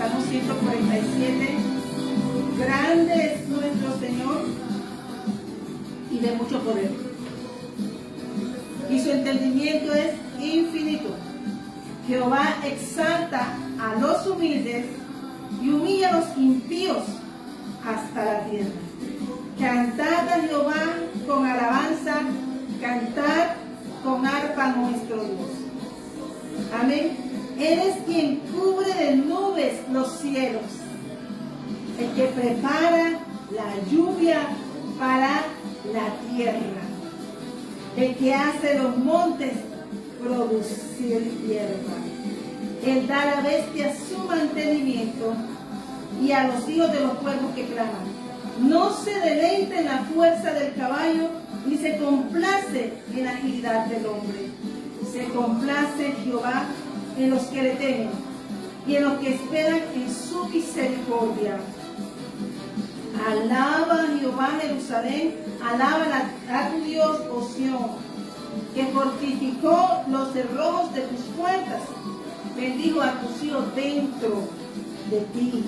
Salmo 147. Grande es nuestro Señor y de mucho poder, y su entendimiento es infinito. Jehová exalta a los humildes y humilla a los impíos hasta la tierra. Cantad a Jehová con alabanza, cantad con arpa a nuestro Dios. Amén. Él es quien cubre de nubes los cielos, el que prepara la lluvia para la tierra, el que hace los montes producir hierba. Él da a la bestia su mantenimiento y a los hijos de los cuervos que claman. No se deleita en la fuerza del caballo, ni se complace en la agilidad del hombre. Se complace Jehová en los que le temen y en los que esperan en su misericordia. Alaba a Jehová Jerusalén, alaba a tu Dios, oh Sión, que fortificó los cerrojos de tus puertas. Bendijo a tus hijos dentro de ti.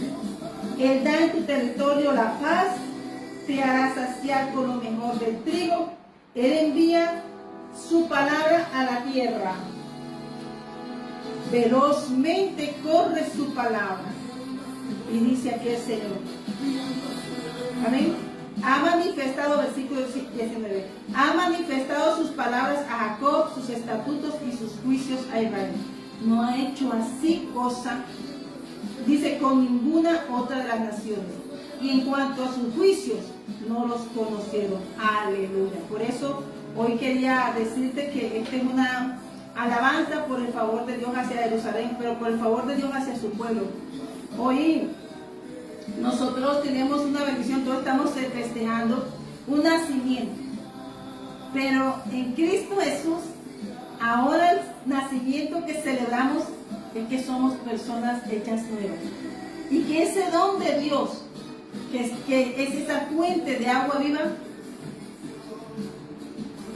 Él da en tu territorio la paz, te hará saciar con lo mejor del trigo. Él envía su palabra a la tierra. Velozmente corre su palabra. Y dice aquí el Señor. Amén. Ha manifestado, versículo 19, ha manifestado sus palabras a Jacob, sus estatutos y sus juicios a Israel. No ha hecho así cosa, dice, con ninguna otra de las naciones. Y en cuanto a sus juicios, no los conocieron. Aleluya. Por eso hoy quería decirte que esta es una alabanza por el favor de Dios hacia Jerusalén, pero por el favor de Dios hacia su pueblo. Hoy nosotros tenemos una bendición, todos estamos festejando un nacimiento, pero en Cristo Jesús, ahora el nacimiento que celebramos es que somos personas hechas nuevas, y que ese don de Dios, que es esa fuente de agua viva,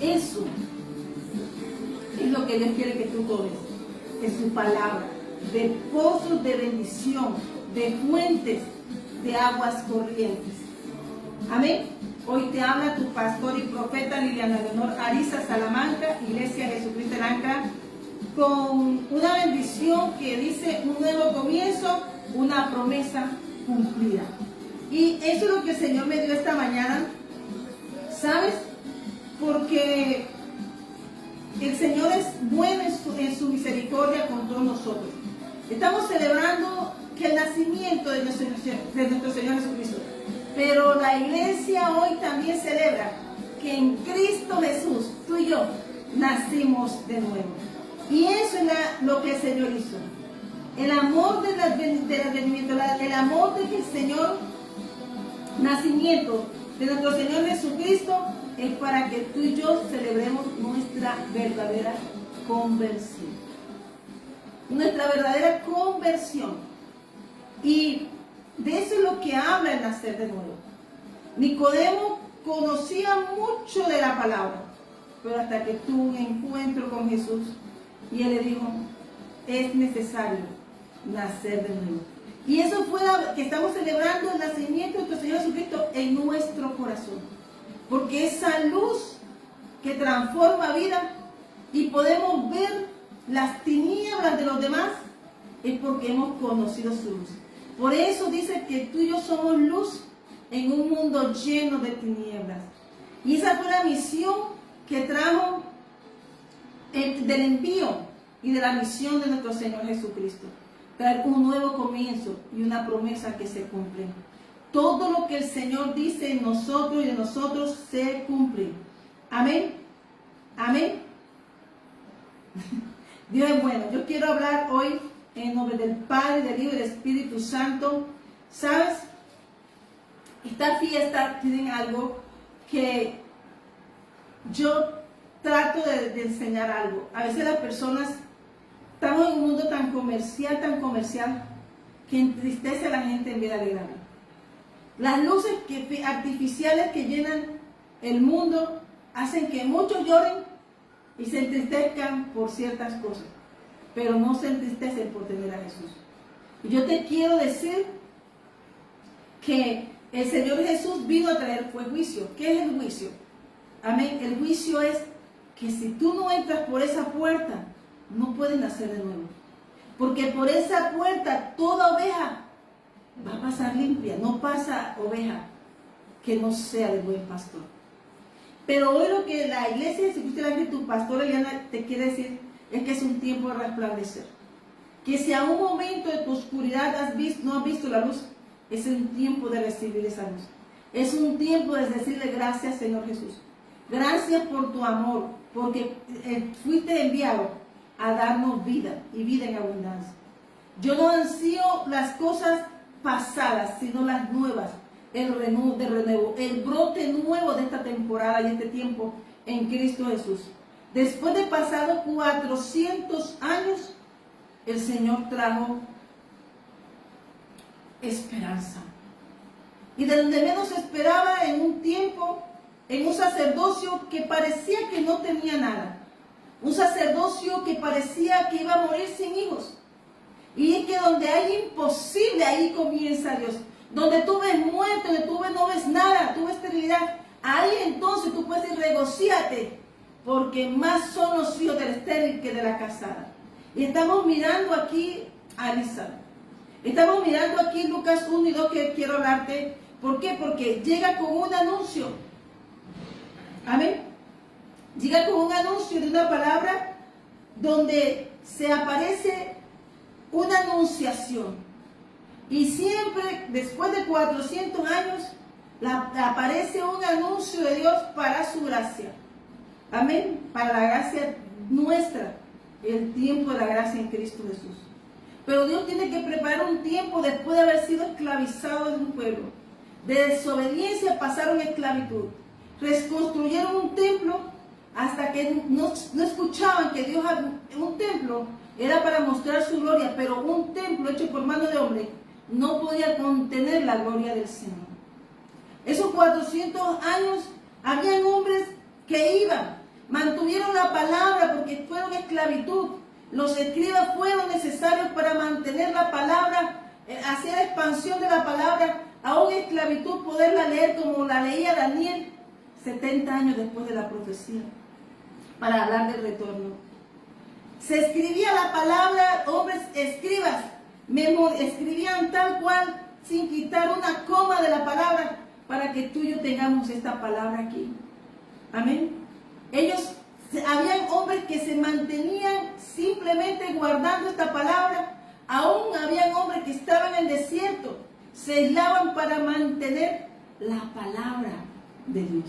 eso es lo que Dios quiere que tú tomes, es su palabra, de pozos de bendición, de fuentes de aguas corrientes. Amén. Hoy te habla tu pastor y profeta Liliana Leonor Ariza Salamanca, Iglesia Jesucristo el Ancla, con una bendición que dice un nuevo comienzo, una promesa cumplida. Y eso es lo que el Señor me dio esta mañana, ¿sabes? Porque el Señor es bueno en su misericordia con todos nosotros. Estamos celebrando que el nacimiento de nuestro Señor Jesucristo, pero la iglesia hoy también celebra que en Cristo Jesús, tú y yo, nacimos de nuevo. Y eso es lo que el Señor hizo. El amor del advenimiento, el amor de que el Señor, nacimiento de nuestro Señor Jesucristo, es para que tú y yo celebremos nuestra verdadera conversión. Nuestra verdadera conversión. Y de eso es lo que habla el nacer de nuevo. Nicodemo conocía mucho de la palabra, pero hasta que tuvo un encuentro con Jesús y él le dijo, es necesario nacer de nuevo. Y eso fue que estamos celebrando el nacimiento de nuestro Señor Jesucristo en nuestro corazón, porque esa luz que transforma vida y podemos ver las tinieblas de los demás es porque hemos conocido su luz. Por eso dice que tú y yo somos luz en un mundo lleno de tinieblas. Y esa fue la misión que trajo del envío y de la misión de nuestro Señor Jesucristo. Traer un nuevo comienzo y una promesa que se cumple. Todo lo que el Señor dice en nosotros y de nosotros se cumple. Amén. Amén. Dios es bueno. Yo quiero hablar hoy en nombre del Padre, del Hijo y del Espíritu Santo. ¿Sabes? Esta fiesta tiene algo que yo trato de enseñar algo. A veces las personas estamos en un mundo tan comercial, que entristece a la gente en vez de alegrarla. Las luces artificiales que llenan el mundo hacen que muchos lloren y se entristezcan por ciertas cosas, pero no se entristecen por tener a Jesús. Y yo te quiero decir que el Señor Jesús vino a traer fue juicio. ¿Qué es el juicio? Amén. El juicio es que si tú no entras por esa puerta, no puedes nacer de nuevo. Porque por esa puerta toda oveja va a pasar limpia. No pasa oveja que no sea del buen pastor. Pero hoy lo que la iglesia de Jesucristo, que tu pastor Eliana te quiere decir, es que es un tiempo de resplandecer. Que si a un momento de tu oscuridad no has visto la luz, es un tiempo de recibir esa luz. Es un tiempo de decirle gracias, Señor Jesús. Gracias por tu amor, porque fuiste enviado a darnos vida y vida en abundancia. Yo no ansío las cosas pasadas, sino las nuevas. El renuevo, el brote nuevo de esta temporada y este tiempo en Cristo Jesús. Después de pasado 400 años, el Señor trajo esperanza. Y de donde menos esperaba, en un tiempo, en un sacerdocio que parecía que no tenía nada. Un sacerdocio que parecía que iba a morir sin hijos. Y es que donde hay imposible, ahí comienza Dios. Donde tú ves muerte, donde tú no ves nada, tú ves esterilidad, ahí entonces tú puedes decir, regocíate, porque más son los hijos del estéril que de la casada. Y estamos mirando aquí a Elizabeth. Estamos mirando aquí Lucas 1 y 2 que quiero hablarte. ¿Por qué? Porque llega con un anuncio. Amén. Llega con un anuncio de una palabra donde se aparece una anunciación. Y siempre, después de 400 años, aparece un anuncio de Dios para su gracia. Amén. Para la gracia nuestra, el tiempo de la gracia en Cristo Jesús. Pero Dios tiene que preparar un tiempo después de haber sido esclavizado de un pueblo. De desobediencia pasaron a esclavitud. Reconstruyeron un templo hasta que no escuchaban que Dios, un templo era para mostrar su gloria, pero un templo hecho por mano de hombre no podía contener la gloria del Señor. Esos 400 años, habían hombres que iban, mantuvieron la palabra porque fueron esclavitud. Los escribas fueron necesarios para mantener la palabra, hacer la expansión de la palabra, aún esclavitud, poderla leer como la leía Daniel 70 años después de la profecía, para hablar del retorno. Se escribía la palabra, hombres escribas, escribían tal cual, sin quitar una coma de la palabra, para que tú y yo tengamos esta palabra aquí. Amén. Habían hombres que se mantenían simplemente guardando esta palabra. Aún habían hombres que estaban en el desierto, se aislaban para mantener la palabra de Dios.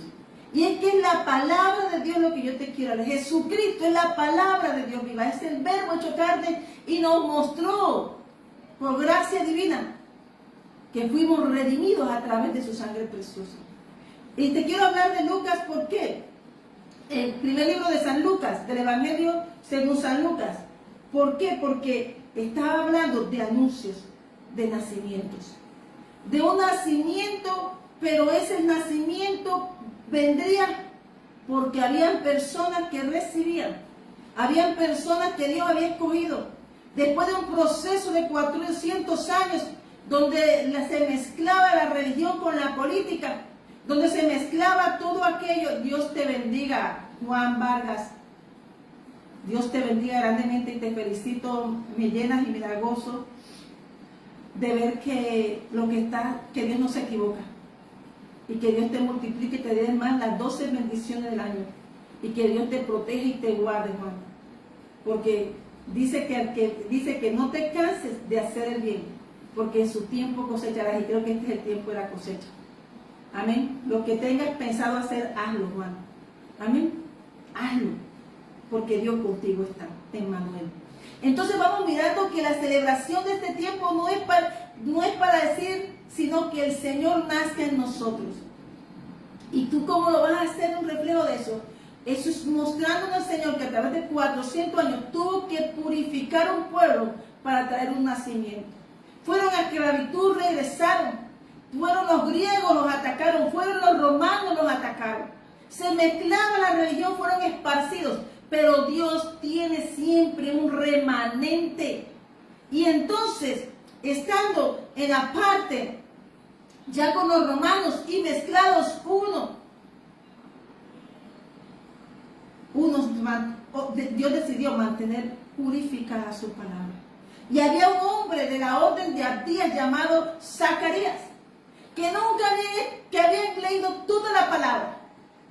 Y es que es la palabra de Dios lo que yo te quiero hablar. Jesucristo es la palabra de Dios viva, es el verbo hecho carne y nos mostró por gracia divina que fuimos redimidos a través de su sangre preciosa. Y te quiero hablar de Lucas, ¿por qué? El primer libro de San Lucas, del Evangelio según San Lucas. ¿Por qué? Porque estaba hablando de anuncios, de nacimientos. De un nacimiento, pero ese nacimiento vendría porque habían personas que recibían. Habían personas que Dios había escogido. Después de un proceso de 400 años, donde se mezclaba la religión con la política, donde se mezclaba todo aquello. Dios te bendiga, Juan Vargas. Dios te bendiga grandemente y te felicito. Me llenas y me da gozo de ver que que Dios no se equivoca. Y que Dios te multiplique y te dé más las 12 bendiciones del año. Y que Dios te proteja y te guarde, Juan. Porque dice que no te canses de hacer el bien, porque en su tiempo cosecharás. Y creo que este es el tiempo de la cosecha. Amén. Lo que tengas pensado hacer, hazlo, Juan. Amén. Hazlo. Porque Dios contigo está, Emmanuel. Entonces vamos mirando que la celebración de este tiempo no es para decir, sino que el Señor nazca en nosotros. ¿Y tú cómo lo vas a hacer un reflejo de eso? Eso es mostrándonos al Señor que a través de 400 años tuvo que purificar un pueblo para traer un nacimiento. Fueron a esclavitud, regresaron. Fueron los griegos, los atacaron. Fueron los romanos, los atacaron. Se mezclaba la religión, fueron esparcidos. Pero Dios tiene siempre un remanente. Y entonces, estando en la parte ya con los romanos y mezclados Dios decidió mantener purificada su palabra. Y había un hombre de la orden de Abdías llamado Zacarías, que habían leído toda la palabra,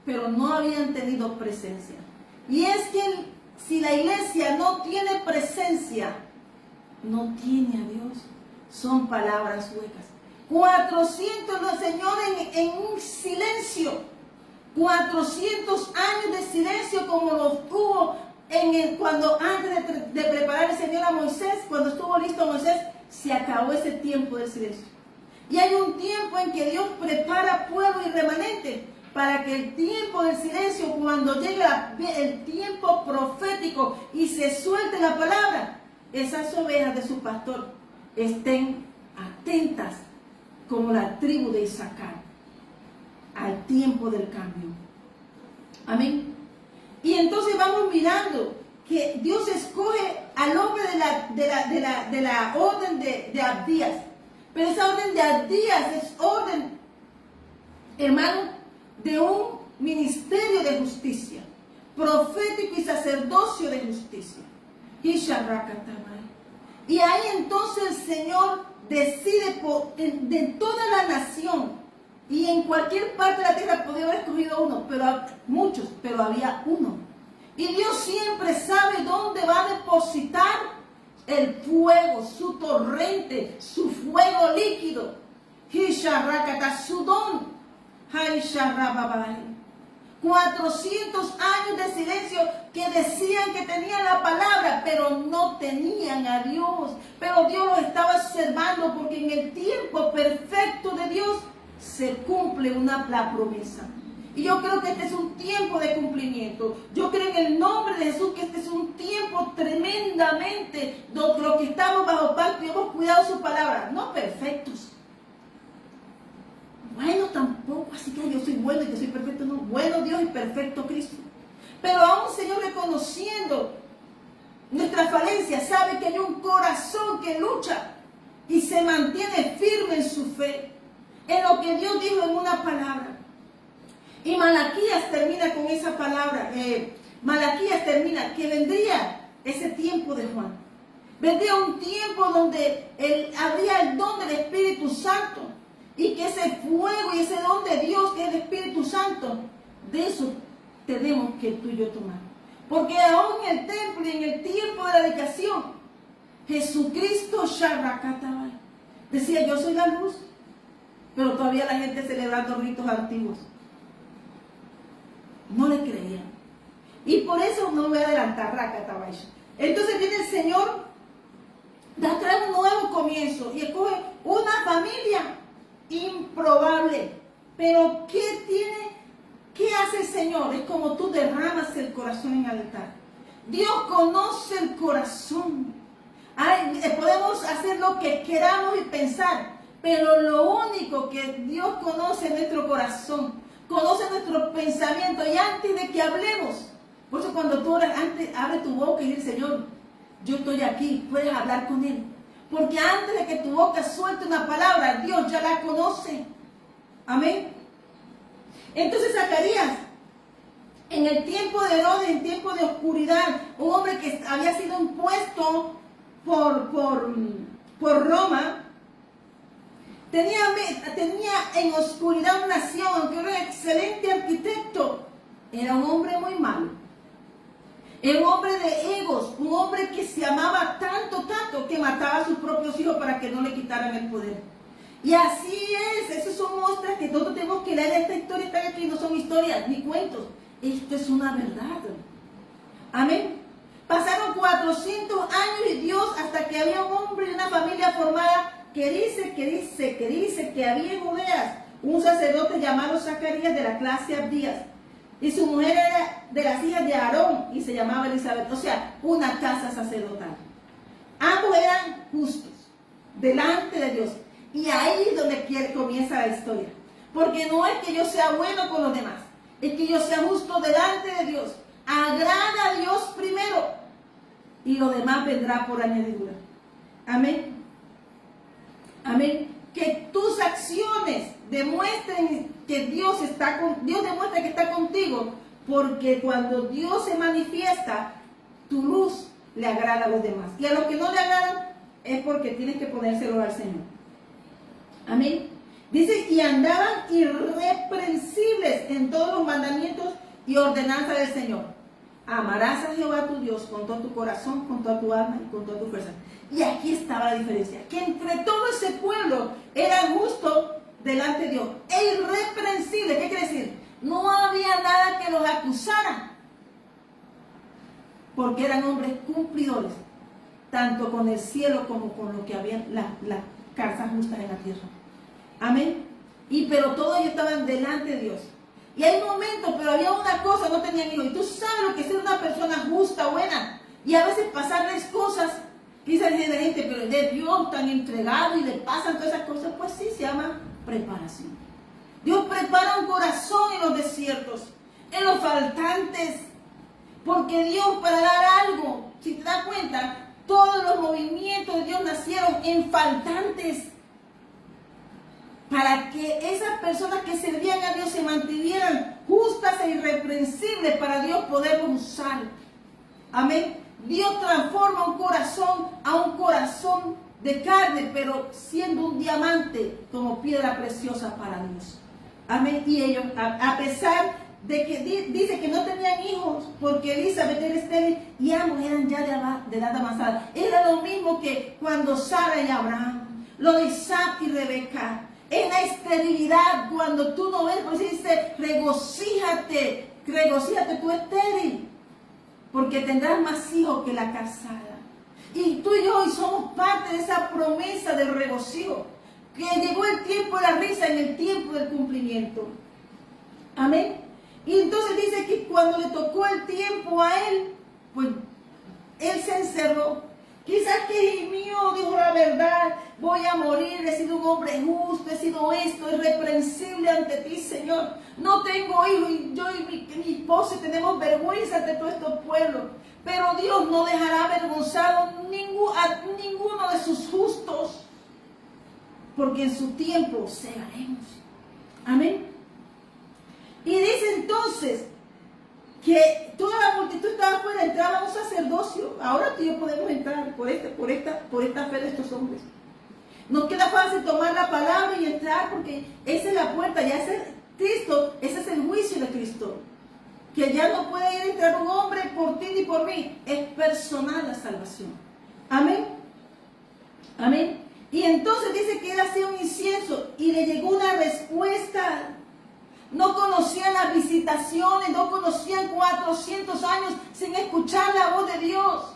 pero no habían tenido presencia. Y es que si la iglesia no tiene presencia, no tiene a Dios. Son palabras huecas. 400 lo enseñó en un silencio. 400 años de silencio como los tuvo cuando antes de preparar el Señor a Moisés, cuando estuvo listo Moisés, se acabó ese tiempo de silencio. Y hay un tiempo en que Dios prepara pueblo y remanente para que el tiempo del silencio, cuando llegue el tiempo profético y se suelte la palabra, esas ovejas de su pastor estén atentas como la tribu de Isaacar al tiempo del cambio. Amén. Y entonces vamos mirando que Dios escoge al hombre de la orden de Abdías. Pero esa orden de Abdías es orden, hermano, de un ministerio de justicia, profético y sacerdocio de justicia. Y ahí entonces el Señor decide de toda la nación, y en cualquier parte de la tierra podía haber escogido uno, muchos, pero había uno. Y Dios siempre sabe dónde va a depositar el fuego, su torrente, su fuego líquido. Su don. 400 años de silencio que decían que tenían la palabra, pero no tenían a Dios. Pero Dios los estaba observando, porque en el tiempo perfecto de Dios se cumple la promesa. Y yo creo que este es un tiempo de cumplimiento. Yo creo en el nombre de Jesús que este es un tiempo tremendamente donde los que estamos bajo pacto y hemos cuidado su palabra, no perfectos. Bueno, tampoco, así que yo soy bueno y yo soy perfecto, no. Bueno Dios y perfecto Cristo. Pero aún, Señor, reconociendo nuestra falencia, sabe que hay un corazón que lucha y se mantiene firme en su fe, en lo que Dios dijo en una palabra. Y Malaquías termina con esa palabra. Malaquías termina que vendría ese tiempo de Juan. Vendría un tiempo donde habría el don del Espíritu Santo. Y que ese fuego y ese don de Dios, que es el Espíritu Santo, de eso tenemos que tú y yo tomar. Porque aún en el templo y en el tiempo de la dedicación, Jesucristo Sharrakatabai decía: yo soy la luz. Pero todavía la gente celebrando ritos antiguos. No le creían. Y por eso no voy a adelantar, Rakatabai. Entonces viene el Señor, trae un nuevo comienzo y escoge una familia improbable. Pero ¿qué hace el Señor? Es como tú derramas el corazón en el altar. Dios conoce el corazón. Podemos hacer lo que queramos y pensar, pero lo único que Dios conoce es nuestro corazón. Conoce nuestros pensamientos. Y antes de que hablemos, por eso cuando tú oras, antes abre tu boca y dice: Señor, yo estoy aquí, puedes hablar con Él. Porque antes de que tu boca suelte una palabra, Dios ya la conoce. Amén. Entonces Zacarías, en el tiempo de Herodes, en tiempo de oscuridad, un hombre que había sido impuesto por Roma, tenía en oscuridad una nación, aunque era un excelente arquitecto, era un hombre muy malo. Era un hombre de egos, un hombre que se amaba tanto, que mataba a sus propios hijos para que no le quitaran el poder. Y así es, esas son muestras que nosotros tenemos que leer. Esta historia está aquí, no son historias ni cuentos, esto es una verdad. Amén. Pasaron 400 años y Dios, hasta que había un hombre y una familia formada, que dice que había en Judea un sacerdote llamado Zacarías, de la clase Abdías, y su mujer era de las hijas de Aarón y se llamaba Elizabeth. O sea, una casa sacerdotal. Ambos eran justos delante de Dios. Y ahí es donde comienza la historia. Porque no es que yo sea bueno con los demás, es que yo sea justo delante de Dios. Agrada a Dios primero y lo demás vendrá por añadidura. Amén. Amén. Que tus acciones demuestren que Dios demuestra que está contigo, porque cuando Dios se manifiesta, tu luz le agrada a los demás. Y a los que no le agradan es porque tienes que ponérselo al Señor. Amén. Dice, y andaban irreprensibles en todos los mandamientos y ordenanzas del Señor. Amarás a Jehová tu Dios con todo tu corazón, con toda tu alma y con toda tu fuerza. Y aquí estaba la diferencia, que entre todo ese pueblo eran justos delante de Dios, e irreprensibles. ¿Qué quiere decir? No había nada que los acusara, porque eran hombres cumplidores, tanto con el cielo como con lo que había las causas justas en la tierra. Amén. Pero todos ellos estaban delante de Dios. Y hay momentos, pero había una cosa, no tenían hijos. Y tú sabes lo que es ser una persona justa, buena. Y a veces pasarles cosas, dice la gente, pero de Dios tan entregado y le pasan todas esas cosas. Pues sí, se llama preparación. Dios prepara un corazón en los desiertos, en los faltantes. Porque Dios, para dar algo, si te das cuenta, todos los movimientos de Dios nacieron en faltantes. Para que esas personas que servían a Dios se mantuvieran justas e irreprensibles para Dios poderlos usar. Amén. Dios transforma un corazón a un corazón de carne, pero siendo un diamante como piedra preciosa para Dios. Amén. Y ellos, a pesar de que dice que no tenían hijos, porque Elizabeth era estéril y ambos eran ya de edad avanzada. Era lo mismo que cuando Sara y Abraham, lo de Isaac y Rebeca. En la esterilidad, cuando tú no ves, pues dice, regocíjate tú estéril, porque tendrás más hijos que la casada. Y tú y yo hoy somos parte de esa promesa del regocijo, que llegó el tiempo de la risa en el tiempo del cumplimiento. Amén. Y entonces dice que cuando le tocó el tiempo a él, pues él se encerró. Quizás que mío dijo la verdad, voy a morir, he sido un hombre justo, he sido esto, irreprensible ante ti, Señor. No tengo hijos y yo y mi esposo tenemos vergüenza ante todos estos pueblos. Pero Dios no dejará avergonzado a ninguno de sus justos, porque en su tiempo cegaremos. Amén. Y dice entonces que toda la multitud estaba afuera, entraba un sacerdocio. Ahora tú y yo podemos entrar por esta fe de estos hombres. Nos queda fácil tomar la palabra y entrar, porque esa es la puerta, ya es Cristo, ese es el juicio de Cristo. Que ya no puede ir a entrar un hombre por ti ni por mí, es personal la salvación. Amén. Amén. Y entonces dice que él hacía un incienso y le llegó una respuesta. No conocían las visitaciones, no conocían 400 años sin escuchar la voz de Dios.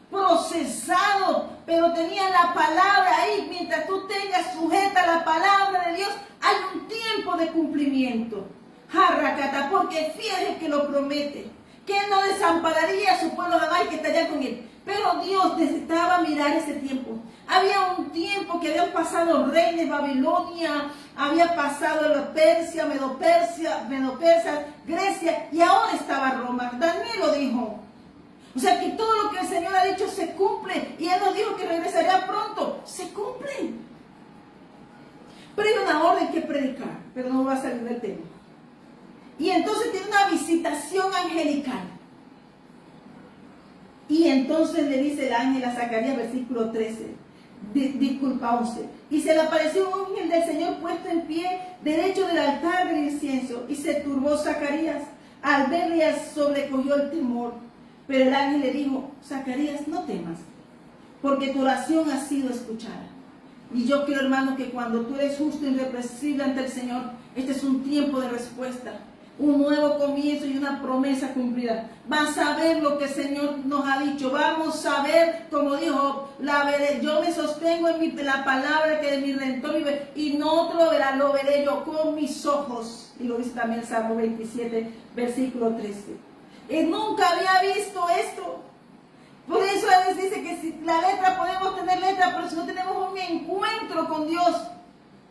Procesado, pero tenían la palabra ahí. Mientras tú tengas sujeta la palabra de Dios, hay un tiempo de cumplimiento. Jarracata, porque fiel es que lo promete, que Él no desampararía a su pueblo jamás, que estaría con Él. Pero Dios necesitaba mirar ese tiempo. Había un tiempo que habían pasado reyes, Babilonia, había pasado la Persia, Medo-Persia, Grecia, y ahora estaba Roma. Daniel lo dijo. O sea que todo lo que el Señor ha dicho se cumple, y Él nos dijo que regresaría pronto. Se cumple. Pero hay una orden que predicar, pero no va a salir del tema. Y entonces tiene una visitación angelical. Y entonces le dice el ángel a Zacarías, versículo 13, disculpa 11. Y se le apareció un ángel del Señor puesto en pie, derecho del altar del incienso. Y se turbó Zacarías. Al verle sobrecogió el temor. Pero el ángel le dijo, Zacarías, no temas, porque tu oración ha sido escuchada. Y yo quiero, hermano, que cuando tú eres justo y irreprensible ante el Señor, este es un tiempo de respuesta. Un nuevo comienzo y una promesa cumplida. Vas a ver lo que el Señor nos ha dicho. Vamos a ver, como dijo, la veré. Yo me sostengo en la palabra que de mi Redentor vive, y no otro lo verá, lo veré yo con mis ojos. Y lo dice también el Salmo 27, versículo 13. Él nunca había visto esto. Por eso a veces dice que si la letra, podemos tener letra, pero si no tenemos un encuentro con Dios,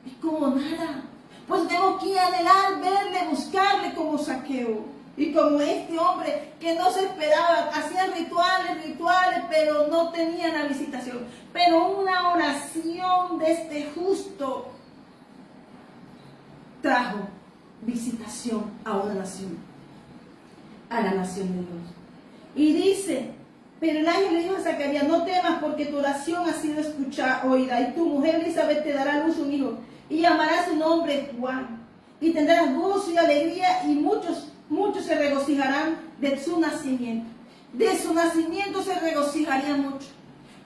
es como nada. Pues tenemos que anhelar, verle, buscarle como Zaqueo. Y como este hombre que no se esperaba, hacían rituales, pero no tenían la visitación. Pero una oración de este justo trajo visitación a una nación, a la nación de Dios. Y dice, pero el ángel le dijo a Zacarías, no temas porque tu oración ha sido oída, y tu mujer Elizabeth te dará a luz un hijo, y llamará su nombre Juan, y tendrás gozo y alegría, y muchos se regocijarán de su nacimiento. De su nacimiento se regocijarían mucho.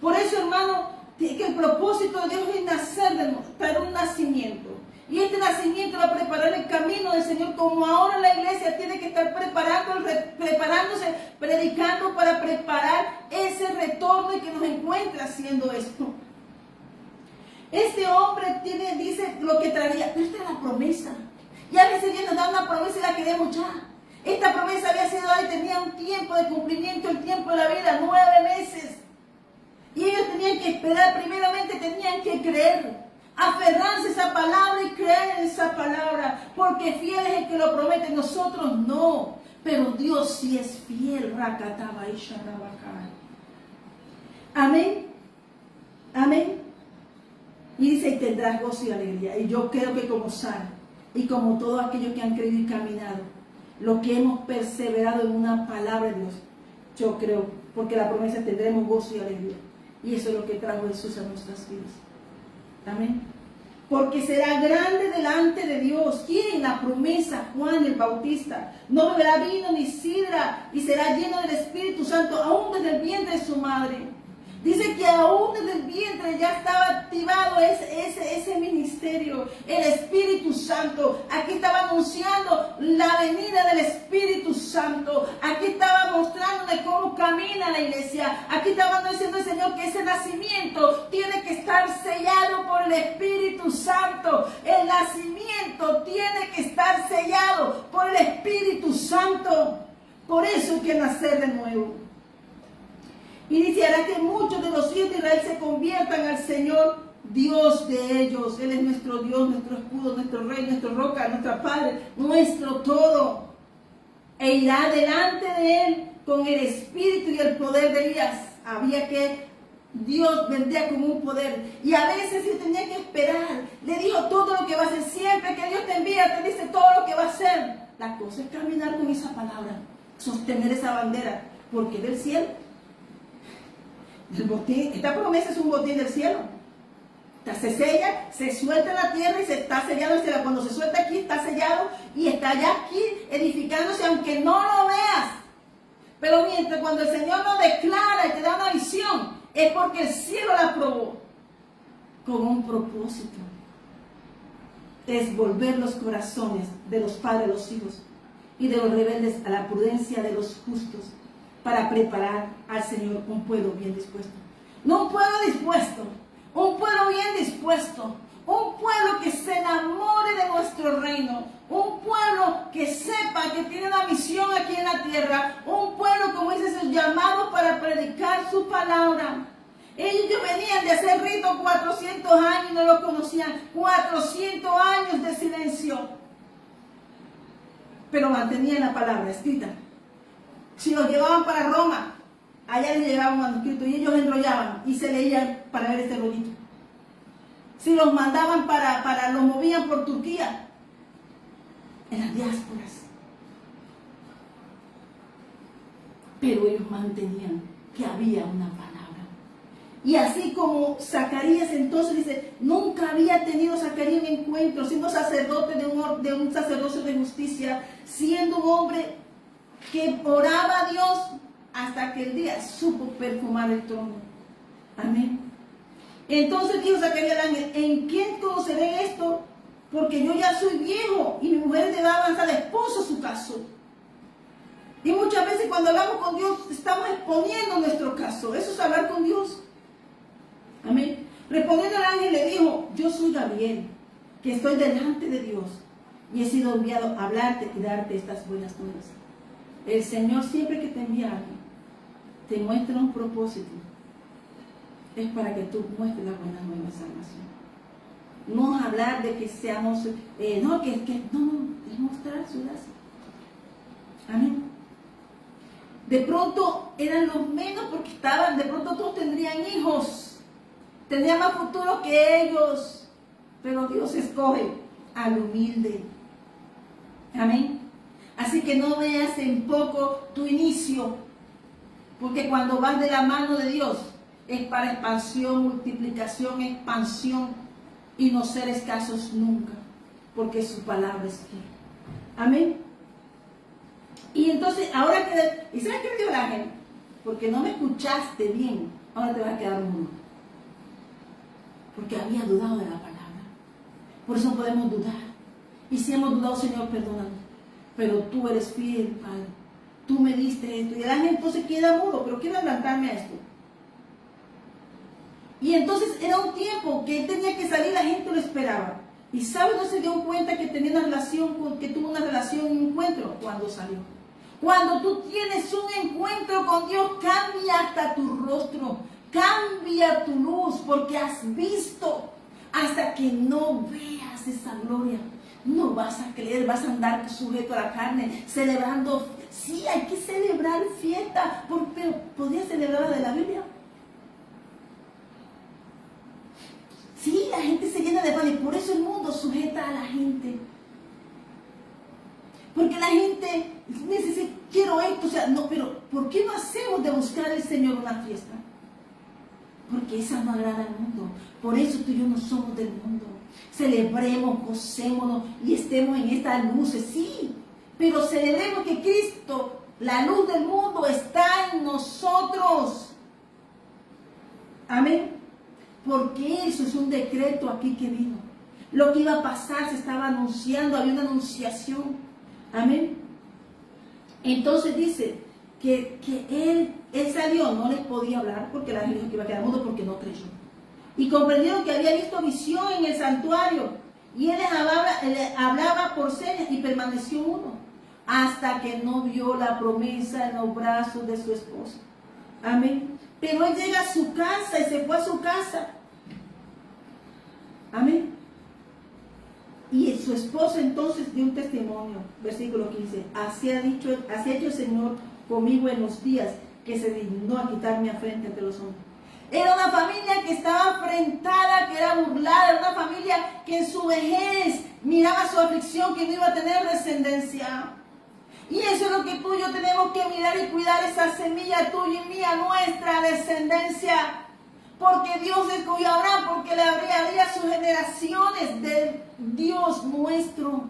Por eso, hermano, que el propósito de Dios es nacer de nuevo, para un nacimiento. Y este nacimiento va a preparar el camino del Señor, como ahora la iglesia tiene que estar preparándose, predicando para preparar ese retorno y que nos encuentre haciendo esto. Este hombre dice lo que traería, pero esta es la promesa. Y a veces Dios nos da una promesa y la queremos ya. Esta promesa había sido dada y tenía un tiempo de cumplimiento, el tiempo de la vida, 9 meses. Y ellos tenían que esperar, primeramente tenían que creer. Aferrarse a esa palabra y creer en esa palabra, porque fiel es el que lo promete, nosotros no, pero Dios sí es fiel. Amén, amén. Y dice, y tendrás gozo y alegría. Y yo creo que como Sara y como todos aquellos que han creído y caminado, lo que hemos perseverado en una palabra de Dios, yo creo, porque la promesa tendremos gozo y alegría. Y eso es lo que trajo Jesús a nuestras vidas. Amén. Porque será grande delante de Dios. ¿Quién? La promesa, Juan el Bautista. No beberá vino ni sidra y será lleno del Espíritu Santo aún desde el vientre de su madre. Dice que aún desde el vientre ya estaba activado ese ministerio, el Espíritu Santo. Aquí estaba anunciando la venida del Espíritu Santo. Aquí estaba mostrándole cómo camina la iglesia. Aquí estaba diciendo el Señor que ese nacimiento tiene que estar sellado por el Espíritu Santo. El nacimiento tiene que estar sellado por el Espíritu Santo. Por eso hay que nacer de nuevo. Y dice, hará que muchos de los hijos de Israel se conviertan al Señor, Dios de ellos. Él es nuestro Dios, nuestro escudo, nuestro rey, nuestra roca, nuestro Padre, nuestro todo. E irá delante de Él con el espíritu y el poder de Elías. Había que, Dios vendría con un poder. Y a veces Él tenía que esperar. Le dijo todo lo que va a hacer. Siempre que Dios te envía, te dice todo lo que va a hacer. La cosa es caminar con esa palabra, sostener esa bandera, porque del cielo. El botín, esta promesa es un botín del cielo. Se sella, se suelta en la tierra y se está sellado el cielo. Cuando se suelta aquí, está sellado y está ya aquí edificándose, aunque no lo veas. Pero mientras cuando el Señor lo declara y te da una visión, es porque el cielo la aprobó con un propósito. Es volver los corazones de los padres a los hijos y de los rebeldes a la prudencia de los justos, para preparar al Señor un pueblo bien dispuesto. No un pueblo dispuesto, un pueblo bien dispuesto, un pueblo que se enamore de nuestro reino, un pueblo que sepa que tiene una misión aquí en la tierra, un pueblo, como dice, sus llamados para predicar su palabra. Ellos venían de hacer rito 400 años y no lo conocían, 400 años de silencio, pero mantenían la palabra escrita. Si los llevaban para Roma, allá les llevaban un manuscrito y ellos enrollaban y se leían para ver este rollito. Si los mandaban los movían por Turquía, en las diásporas. Pero ellos mantenían que había una palabra. Y así como Zacarías entonces dice, nunca había tenido Zacarías un encuentro, siendo sacerdote de un sacerdocio de justicia, siendo un hombre que oraba a Dios hasta que el día supo perfumar el trono. Amén. Entonces dijo Zacarías al ángel, ¿en quién conoceré esto? Porque yo ya soy viejo y mi mujer de edad avanzada, esposo su caso. Y muchas veces cuando hablamos con Dios estamos exponiendo nuestro caso. Eso es hablar con Dios. Amén. Respondiendo el ángel le dijo, yo soy Gabriel, que estoy delante de Dios y he sido enviado a hablarte y darte estas buenas nuevas. El Señor siempre que te envía algo, te muestra un propósito. Es para que tú muestres las buenas nuevas de salvación. No es hablar de que seamos, no, es mostrar su gracia. Amén. De pronto eran los menos porque estaban, de pronto todos tendrían hijos, tendrían más futuro que ellos, pero Dios escoge al humilde. Amén. Así que no veas en poco tu inicio, porque cuando vas de la mano de Dios es para expansión, multiplicación, expansión y no ser escasos nunca, porque su palabra es fiel. Amén. Y entonces, ahora que, ¿y sabes qué dijo la gente? Porque no me escuchaste bien, ahora te vas a quedar mudo. Porque había dudado de la palabra. Por eso no podemos dudar. Y si hemos dudado, Señor, perdónanos. Pero tú eres fiel, Padre. Tú me diste esto. Y el ángel entonces queda mudo, pero quiero adelantarme a esto. Y entonces era un tiempo que él tenía que salir, la gente lo esperaba. Y ¿sabe dónde se dio cuenta que tenía una relación, que tuvo una relación, un encuentro? Cuando salió. Cuando tú tienes un encuentro con Dios, cambia hasta tu rostro, cambia tu luz, porque has visto. Hasta que no veas esa gloria, no vas a creer, vas a andar sujeto a la carne, celebrando. Sí, hay que celebrar fiesta, pero ¿podría celebrar la de la Biblia? Sí, la gente se llena de pan y por eso el mundo sujeta a la gente. Porque la gente dice, quiero esto, o sea, no, pero ¿por qué no hacemos de buscar al Señor una fiesta? Porque esa no agrada al mundo. Por eso tú y yo no somos del mundo. Celebremos, gocémonos y estemos en estas luces, sí. Pero celebremos que Cristo, la luz del mundo, está en nosotros. Amén. Porque eso es un decreto aquí que vino. Lo que iba a pasar se estaba anunciando, había una anunciación. Amén. Entonces dice que él salió, no les podía hablar porque la gente dijo que iba a quedar mudo porque no creyó. Y comprendieron que había visto visión en el santuario. Y él les hablaba por señas y permaneció mudo hasta que no vio la promesa en los brazos de su esposa. Amén. Pero él llega a su casa y se fue a su casa. Amén. Y su esposa entonces dio un testimonio, versículo 15. Así ha hecho el Señor conmigo en los días que se dignó a quitar mi afrenta entre los hombres. Era una familia que estaba afrentada, que era burlada, era una familia que en su vejez miraba su aflicción, que no iba a tener descendencia. Y eso es lo que tú y yo tenemos que mirar y cuidar, esa semilla tuya y mía, nuestra descendencia. Porque Dios escogió a Abraham, porque le habría sus generaciones del Dios nuestro.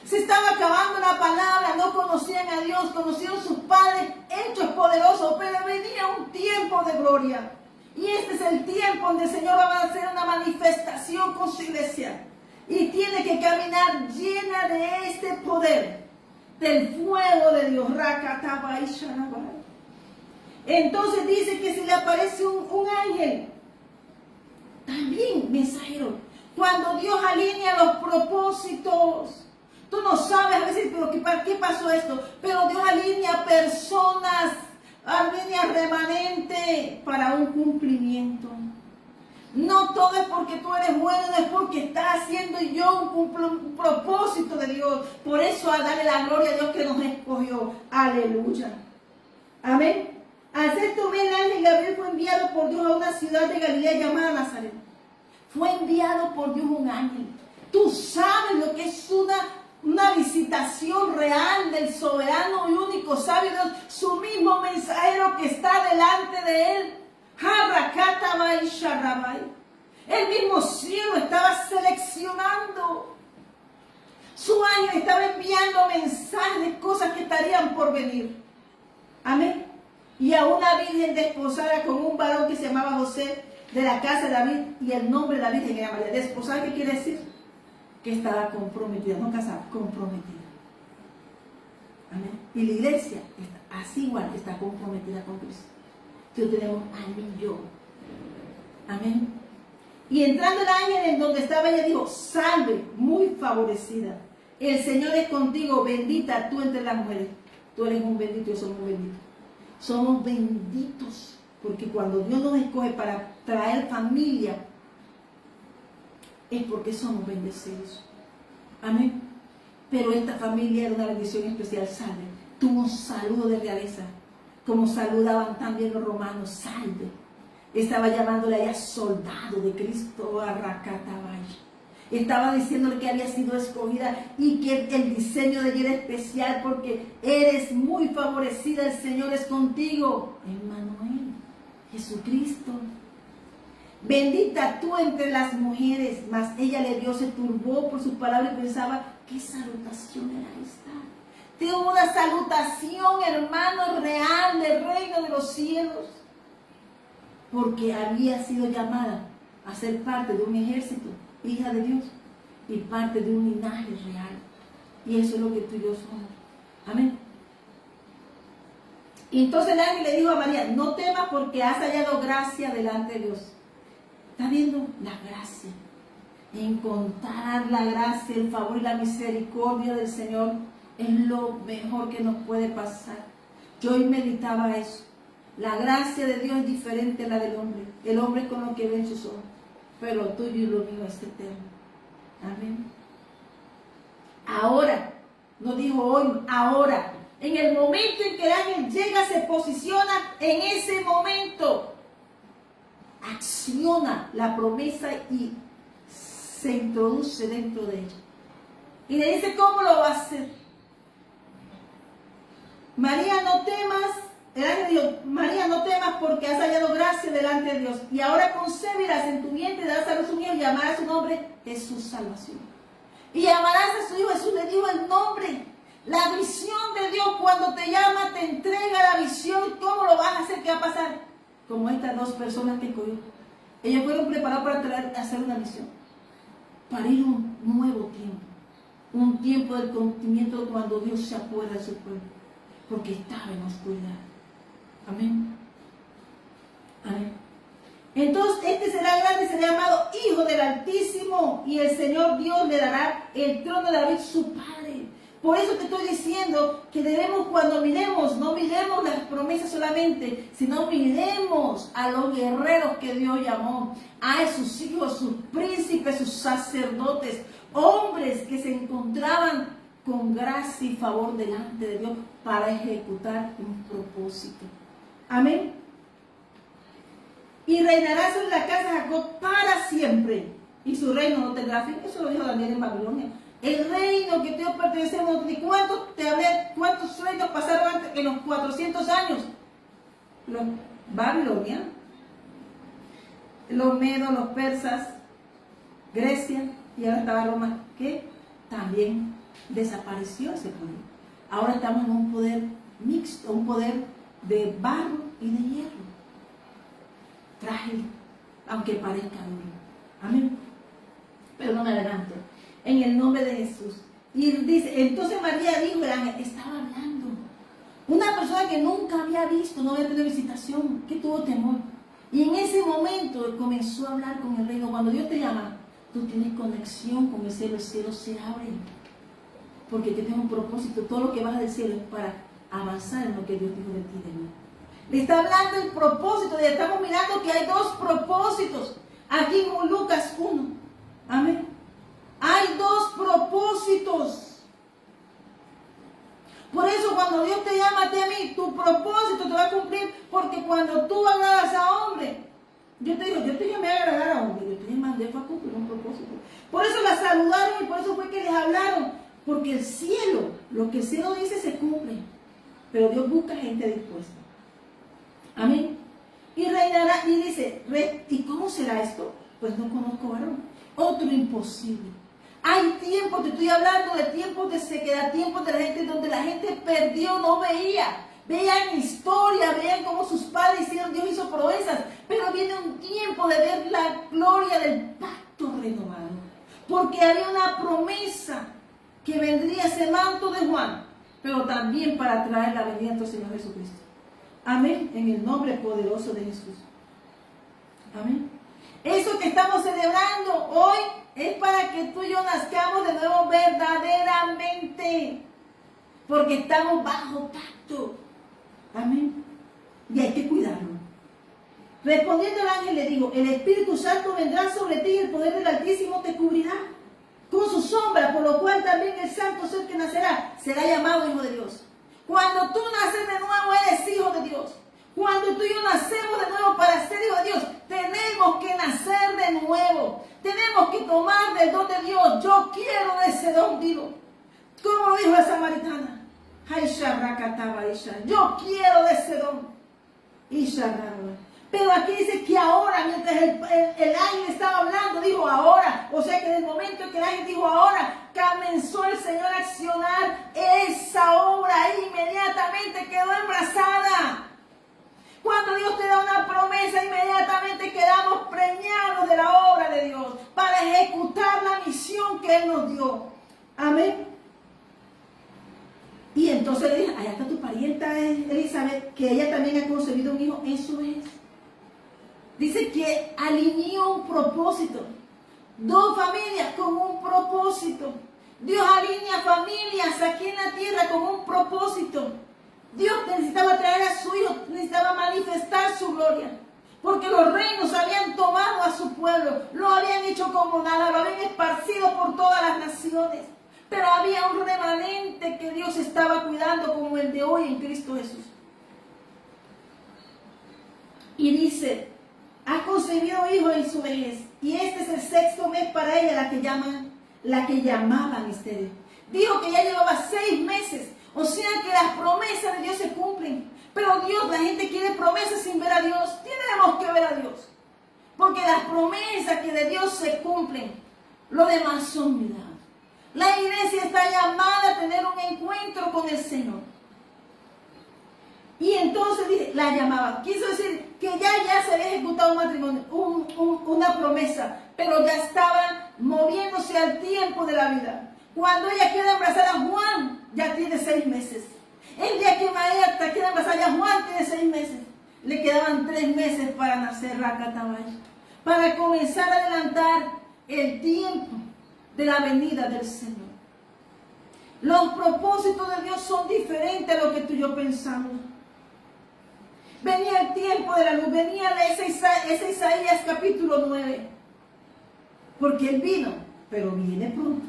Se estaba acabando la palabra, no conocían a Dios, conocieron sus padres, hechos poderosos, pero venía un tiempo de gloria. Y este es el tiempo donde el Señor va a hacer una manifestación con su iglesia. Y tiene que caminar llena de este poder, del fuego de Dios. Entonces dice que se le aparece un ángel, también mensajero. Cuando Dios alinea los propósitos, tú no sabes a veces, pero ¿qué pasó esto? Pero Dios alinea personas, alinea remanente para un cumplimiento. No todo es porque tú eres bueno, no es porque estás haciendo yo un propósito de Dios. Por eso a darle la gloria a Dios que nos escogió. Aleluya. Amén. Al sexto mes el ángel Gabriel fue enviado por Dios a una ciudad de Galilea llamada Nazaret. Fue enviado por Dios un ángel. Tú sabes lo que es una visitación real del soberano y único sabio Dios, su mismo mensajero que está delante de él. El mismo cielo estaba seleccionando. Su ángel estaba enviando mensajes de cosas que estarían por venir. Amén. Y a una virgen desposada con un varón que se llamaba José, de la casa de David, y el nombre de la virgen era María. ¿Desposada qué quiere decir? Que estaba comprometida, no casada, comprometida. Amén. Y la iglesia, así igual, está comprometida con Cristo. Entonces tenemos anillo. Amén. Y entrando el ángel en donde estaba ella dijo, salve, muy favorecida. El Señor es contigo, bendita tú entre las mujeres. Tú eres un bendito y yo soy un bendito. Somos benditos, porque cuando Dios nos escoge para traer familia, es porque somos bendecidos. Amén. Pero esta familia era una bendición especial, salve. Tuvo un saludo de realeza, como saludaban también los romanos, salve. Estaba llamándole a ella soldado de Cristo, a Racatabay. Estaba diciéndole que había sido escogida y que el diseño de ella era especial porque eres muy favorecida, el Señor es contigo. Emmanuel, Jesucristo. Bendita tú entre las mujeres, mas ella le dio, se turbó por sus palabras y pensaba, ¿qué salutación era esta? Tuvo una salutación, hermano, real del reino de los cielos, porque había sido llamada a ser parte de un ejército, hija de Dios, y parte de un linaje real. Y eso es lo que tú y yo somos. Amén. Y entonces el ángel le dijo a María, no temas porque has hallado gracia delante de Dios. ¿Está viendo? La gracia. Encontrar la gracia, el favor y la misericordia del Señor es lo mejor que nos puede pasar. Yo hoy meditaba eso. La gracia de Dios es diferente a la del hombre. El hombre es con lo que ven sus ojos, pero lo tuyo y lo mío es eterno. Amén. Ahora, no dijo hoy, ahora. En el momento en que el ángel llega, se posiciona en ese momento. Acciona la promesa y se introduce dentro de ella. Y le dice, ¿cómo lo va a hacer? María, no temas. El ángel dijo, María, no temas porque has hallado gracia delante de Dios. Y ahora concebirás en tu vientre y darás a luz un hijo y llamarás su nombre Jesús Salvación. Y llamarás a su hijo Jesús, le dijo el nombre. La visión de Dios cuando te llama, te entrega la visión. ¿Cómo lo vas a hacer? ¿Qué va a pasar? Como estas dos personas que escogió. Ellos fueron preparados para hacer una misión. Para ir a un nuevo tiempo. Un tiempo del conocimiento cuando Dios se acuerda de su pueblo. Porque estaba en la oscuridad. Amén. Amén. Entonces este será grande, será llamado Hijo del Altísimo. Y el Señor Dios le dará el trono de David, su padre. Por eso te estoy diciendo que debemos, cuando miremos, no miremos las promesas solamente, sino miremos a los guerreros que Dios llamó, a sus hijos, sus príncipes, sus sacerdotes, hombres que se encontraban con gracia y favor delante de Dios para ejecutar un propósito. Amén. Y reinará sobre la casa de Jacob para siempre, y su reino no tendrá fin. Eso lo dijo Daniel en Babilonia. El reino que Dios pertenecemos, ¿de cuántos reinos pasaron antes en los 400 años? Babilonia, los medos, los persas, Grecia, y ahora estaba Roma, que también desapareció ese poder. Ahora estamos en un poder mixto, un poder de barro y de hierro. Frágil, aunque parezca duro. Amén. Pero no me adelanto. En el nombre de Jesús. Y dice, entonces María dijo, el ángel estaba hablando. Una persona que nunca había visto, no había tenido visitación, que tuvo temor. Y en ese momento comenzó a hablar con el reino. Cuando Dios te llama, tú tienes conexión con el cielo se abre. Porque tienes un propósito. Todo lo que baja del cielo es para avanzar en lo que Dios dijo de ti y de mí. Le está hablando el propósito. Y estamos mirando que hay dos propósitos. Aquí en Lucas 1. Amén. Hay dos propósitos. Por eso cuando Dios te llama a ti, a mí, tu propósito te va a cumplir, porque cuando tú agradas a hombre, yo te digo, yo te llamé a agradar a hombre, yo te mandé para cumplir un propósito. Por eso la saludaron y por eso fue que les hablaron, porque el cielo, lo que el cielo dice se cumple, pero Dios busca gente dispuesta. Amén. Y reinará, y dice, ¿y cómo será esto? Pues no conozco varón. Otro imposible. Hay tiempos, te estoy hablando de tiempos de sequedad, tiempos de la gente donde la gente perdió, no veía. Veían historia, veían cómo sus padres hicieron, Dios hizo proezas. Pero viene un tiempo de ver la gloria del pacto renovado. Porque había una promesa que vendría ese manto de Juan, pero también para traer la venida de nuestro Señor Jesucristo. Amén, en el nombre poderoso de Jesús. Amén. Eso que estamos celebrando hoy es para que tú y yo nazcamos de nuevo verdaderamente. Porque estamos bajo pacto. Amén. Y hay que cuidarlo. Respondiendo el ángel le dijo, el Espíritu Santo vendrá sobre ti y el poder del Altísimo te cubrirá con su sombra, por lo cual también el santo ser que nacerá será llamado hijo de Dios. Cuando tú naces de nuevo, eres hijo de Dios. Cuando tú y yo nacemos de nuevo para ser hijo de Dios, tenemos que nacer de nuevo. Tenemos que tomar del don de Dios. Yo quiero de ese don, digo. Como lo dijo la samaritana. Yo quiero de ese don. Pero aquí dice que ahora, mientras el ángel estaba hablando, dijo ahora. O sea que en el momento que el ángel dijo ahora, comenzó el Señor a accionar esa obra e inmediatamente quedó embarazada. Cuando Dios te da una promesa, inmediatamente quedamos preñados de la obra de Dios para ejecutar la misión que Él nos dio. Amén. Y entonces le dije, allá está tu parienta Elizabeth, que ella también ha concebido un hijo en su vez. Dice que alineó un propósito. Dos familias con un propósito. Dios alinea familias aquí en la tierra con un propósito. Dios necesitaba traer a su hijo, necesitaba manifestar su gloria. Porque los reinos habían tomado a su pueblo, lo habían hecho como nada, lo habían esparcido por todas las naciones. Pero había un remanente que Dios estaba cuidando como el de hoy en Cristo Jesús. Y dice, ha concebido hijo en su vejez. Y este es el sexto mes para ella, la que llamaban estéril. Dijo que ya llevaba 6 meses. O sea que las promesas de Dios se cumplen. Pero Dios, la gente quiere promesas sin ver a Dios. Tenemos que ver a Dios. Porque las promesas que de Dios se cumplen, lo demás son milagros. La iglesia está llamada a tener un encuentro con el Señor. Y entonces dice, la llamaba. Quiso decir que ya se había ejecutado un matrimonio, una promesa. Pero ya estaba moviéndose al tiempo de la vida. Cuando ella queda embarazada, Juan ya tiene 6 meses. El día que María queda embarazada, ya Juan tiene 6 meses. Le quedaban 3 meses para nacer Racatabay. Para comenzar a adelantar el tiempo de la venida del Señor. Los propósitos de Dios son diferentes a lo que tú y yo pensamos. Venía el tiempo de la luz, venía ese Isaías capítulo 9. Porque Él vino, pero viene pronto.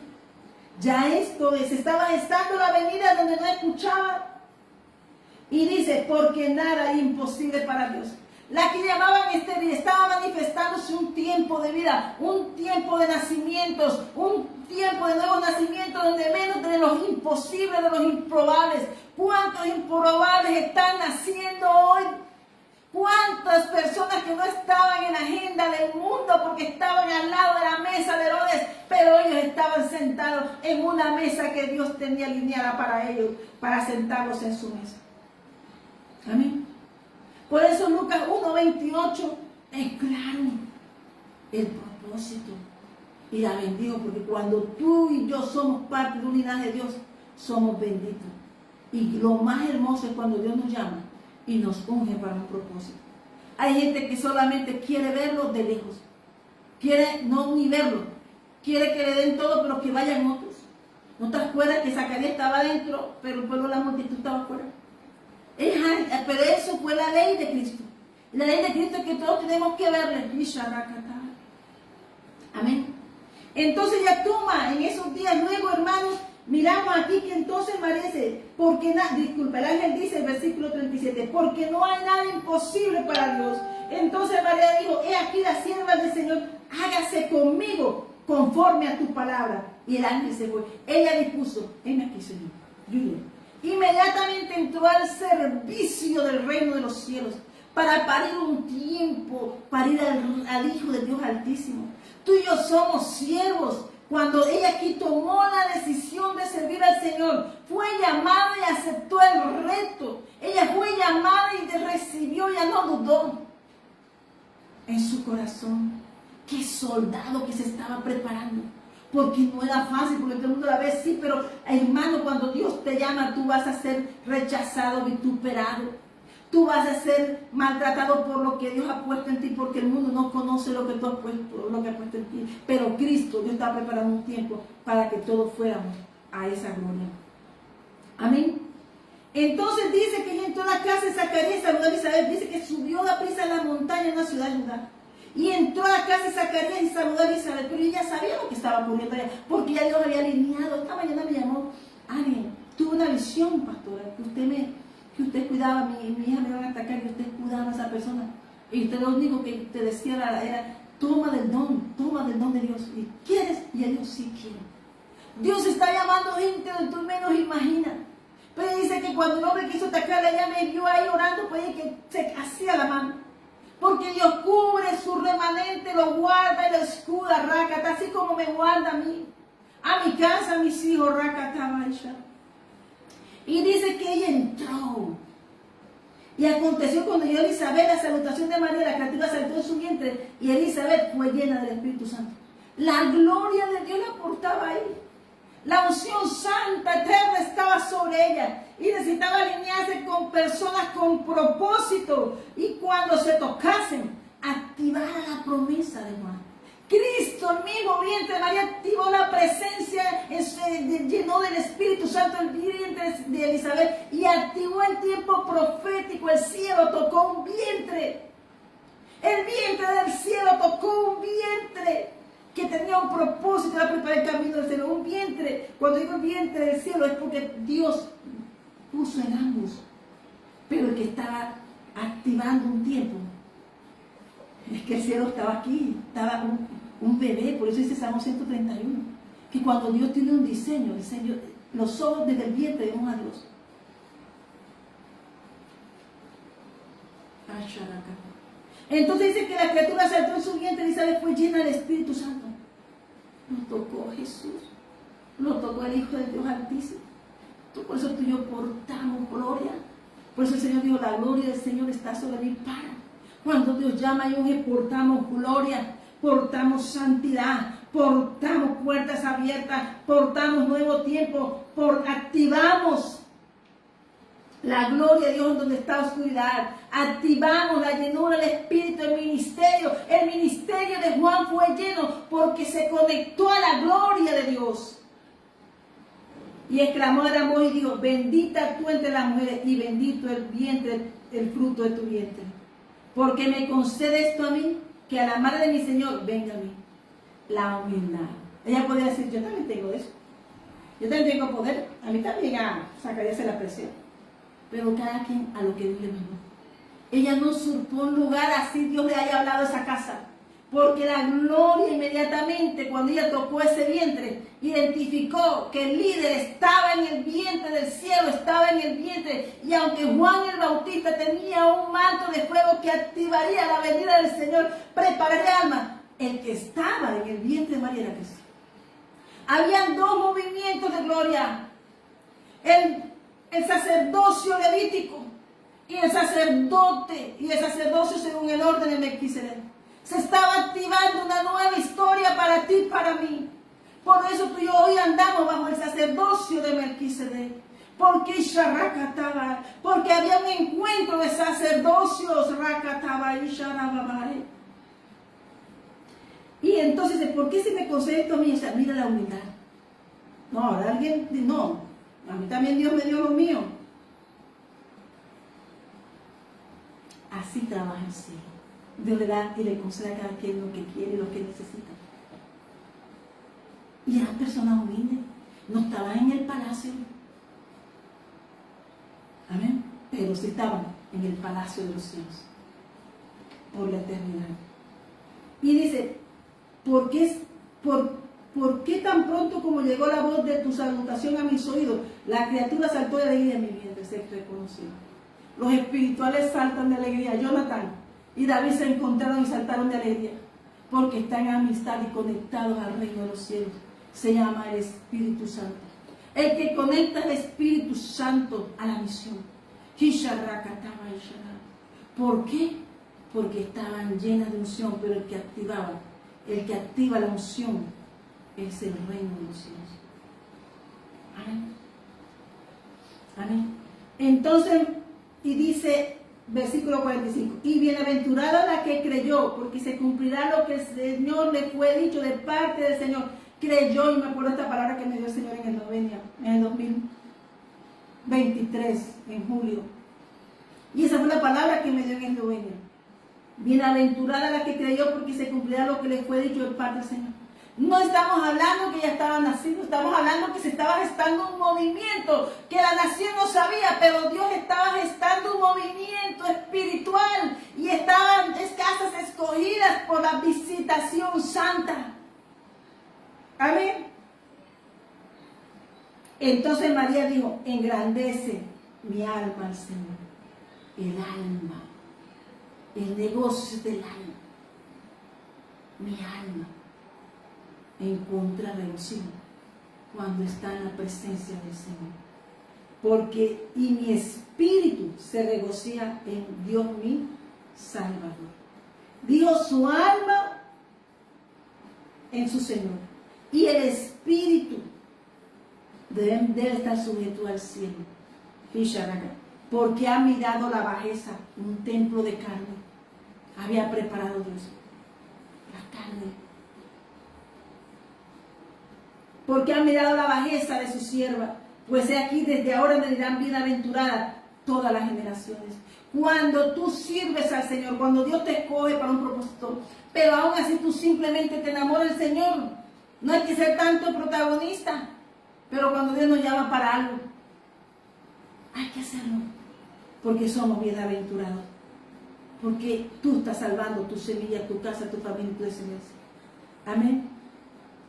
Ya esto es, estaba gestando la venida donde no escuchaba. Y dice, porque nada es imposible para Dios. La que llamaban estéril estaba manifestándose un tiempo de vida, un tiempo de nacimientos, un tiempo de nuevos nacimientos donde menos de los imposibles, de los improbables. ¿Cuántos improbables están naciendo hoy? ¿Cuántas personas que no estaban en la agenda del mundo porque estaban al lado de la mesa de Herodes, pero ellos estaban sentados en una mesa que Dios tenía alineada para ellos, para sentarlos en su mesa? Amén. Por eso Lucas 1:28 es claro el propósito. Y la bendigo porque cuando tú y yo somos parte de un linaje de Dios, somos benditos. Y lo más hermoso es cuando Dios nos llama y nos unge para un propósito. Hay gente que solamente quiere verlo de lejos. Quiere no ni verlo. Quiere que le den todo, pero que vayan otros. ¿No te acuerdas que Zacarías estaba adentro, pero el pueblo de la multitud estaba afuera? Pero eso fue la ley de Cristo. La ley de Cristo es que todos tenemos que verle. Amén. Entonces ya toma en esos días luego, hermanos, miramos aquí que entonces María dice, el ángel dice el versículo 37, porque no hay nada imposible para Dios. Entonces María dijo, he aquí la sierva del Señor, hágase conmigo conforme a tu palabra. Y el ángel se fue. Ella dispuso, heme aquí, Señor. Yo iré. Inmediatamente entró al servicio del reino de los cielos para parir un tiempo, parir al Hijo de Dios Altísimo. Tú y yo somos siervos. Cuando ella aquí tomó la decisión de servir al Señor, fue llamada y aceptó el reto. Ella fue llamada y recibió, ya no dudó en su corazón. Qué soldado que se estaba preparando. Porque no era fácil, porque todo el mundo la ve, sí, pero hermano, cuando Dios te llama, tú vas a ser rechazado, vituperado. Tú vas a ser maltratado por lo que Dios ha puesto en ti, porque el mundo no conoce lo que tú has puesto, lo que ha puesto en ti. Pero Cristo, Dios está preparando un tiempo para que todos fuéramos a esa gloria. Amén. Entonces dice que ella entró a la casa de Zacarías y saludó a Elizabeth. Dice que subió a prisa a la montaña en la ciudad de Judá. Y entró a la casa de Zacarías y saludó a Elizabeth, pero ella sabía lo que estaba estaba ocurriendo allá, porque ya Dios había alineado. Esta mañana me llamó alguien, tuve una visión, pastora, que usted cuidaba, mi hija me iban a atacar y usted cuidaba a esa persona. Y usted lo único que te decía era toma del don de Dios. ¿Y quieres? Y Dios sí quiere. Dios está llamando gente donde tú menos imaginas. Pero dice que cuando el hombre quiso atacarle, ella me vio ahí orando, pues que se hacía la mano. Porque Dios cubre su remanente, lo guarda y lo escuda, Rakata, así como me guarda a mí, a mi casa, a mis hijos, Rakata, Maisha. Y dice que ella entró. Y aconteció cuando oyó Elizabeth la salutación de María, la criatura saltó en su vientre, y Elizabeth fue llena del Espíritu Santo. La gloria de Dios la portaba ahí. La unción santa, eterna estaba sobre ella. Y necesitaba alinearse con personas con propósito. Y cuando se tocasen, activara la promesa de Juan. Cristo, el mismo vientre de María, activó la presencia, llenó del Espíritu Santo el vientre de Elizabeth y activó el tiempo profético. El cielo tocó un vientre. El vientre del cielo tocó un vientre que tenía un propósito, era preparar el camino del cielo. Un vientre, cuando digo vientre del cielo, es porque Dios puso en ambos. Pero el que estaba activando un tiempo, es que el cielo estaba aquí, estaba un bebé. Por eso dice Salmo 131, que cuando Dios tiene un diseño, los ojos desde el vientre vemos a Dios. Entonces dice que la criatura saltó en su vientre, Elizabeth fue llena del Espíritu Santo. Lo tocó Jesús, lo tocó el Hijo de Dios Altísimo. Por eso tú y yo portamos gloria. Por eso el Señor dijo, la gloria del Señor está sobre mí para. Cuando Dios llama y unge, portamos gloria, portamos santidad, portamos puertas abiertas, portamos nuevo tiempo, activamos la gloria de Dios en donde está oscuridad. Activamos la llenura del Espíritu, el ministerio. El ministerio de Juan fue lleno porque se conectó a la gloria de Dios. Y exclamó a gran voz y dijo, bendita tú entre las mujeres y bendito el vientre, el fruto de tu vientre. Porque me concede esto a mí, que a la madre de mi Señor venga a mí. La humildad. Ella podría decir, yo también tengo eso. Yo también tengo poder. A mí también sacaríase la presión. Pero cada quien a lo que Dios le mandó. Ella no usurpó un lugar, así Dios le haya hablado a esa casa. Porque la gloria inmediatamente, cuando ella tocó ese vientre, identificó que el líder estaba en el vientre del cielo, estaba en el vientre. Y aunque Juan el Bautista tenía un manto de fuego que activaría la venida del Señor, prepararía alma, el que estaba en el vientre de María era Cristo. Habían dos movimientos de gloria. El sacerdocio levítico y el sacerdote y el sacerdocio según el orden de Melquisedec. Se estaba activando una nueva historia para ti y para mí. Por eso tú y yo hoy andamos bajo el sacerdocio de Melquisedec. Porque porque había un encuentro de sacerdocios. Y entonces, ¿por qué se me concede esto a mí? O sea, mira la humildad. No, ahora alguien, no. A mí también Dios me dio lo mío. Así trabaja el cielo. Dios le da y le concede a cada quien lo que quiere y lo que necesita. Y eran personas humildes. No estaban en el palacio. Amén. Pero sí estaban en el palacio de los cielos. Por la eternidad. Y dice, ¿por qué tan pronto como llegó la voz de tu salutación a mis oídos, la criatura saltó de alegría en mi vientre, se reconocido? Los espirituales saltan de alegría. Jonathan y David se encontraron y saltaron de alegría, porque están en amistad y conectados al reino de los cielos. Se llama el Espíritu Santo. El que conecta al Espíritu Santo a la misión. ¿Por qué? Porque estaban llenas de unción, pero el que activa la unción es el reino de los cielos. Amén. Amén. Entonces, y dice, versículo 45, y bienaventurada la que creyó, porque se cumplirá lo que el Señor le fue dicho de parte del Señor. Creyó, y me acuerdo esta palabra que me dio el Señor en el 2023, en julio. Y esa fue la palabra que me dio en Eslovenia. Bienaventurada la que creyó, porque se cumplirá lo que le fue dicho de parte del Señor. No estamos hablando que ya estaba nacido, estamos hablando que se estaba gestando un movimiento que la nación no sabía, pero Dios estaba gestando un movimiento espiritual y estaban casas escogidas por la visitación santa. Amén. Entonces María dijo, engrandece mi alma al Señor. El alma, el negocio del alma, mi alma encuentra reacción cuando está en la presencia del Señor. Porque y mi espíritu se regocija en Dios mi Salvador. Dijo su alma en su Señor. Y el espíritu debe estar sujeto al cielo. Porque ha mirado la bajeza, un templo de carne. Había preparado Dios la carne. Porque ha mirado la bajeza de su sierva, pues he aquí desde ahora me dirán bienaventurada todas las generaciones. Cuando tú sirves al Señor, cuando Dios te escoge para un propósito, pero aún así tú simplemente te enamoras del Señor, no hay que ser tanto protagonista, pero cuando Dios nos llama para algo, hay que hacerlo, porque somos bienaventurados, porque tú estás salvando tu semilla, tu casa, tu familia, tu descendencia. Amén.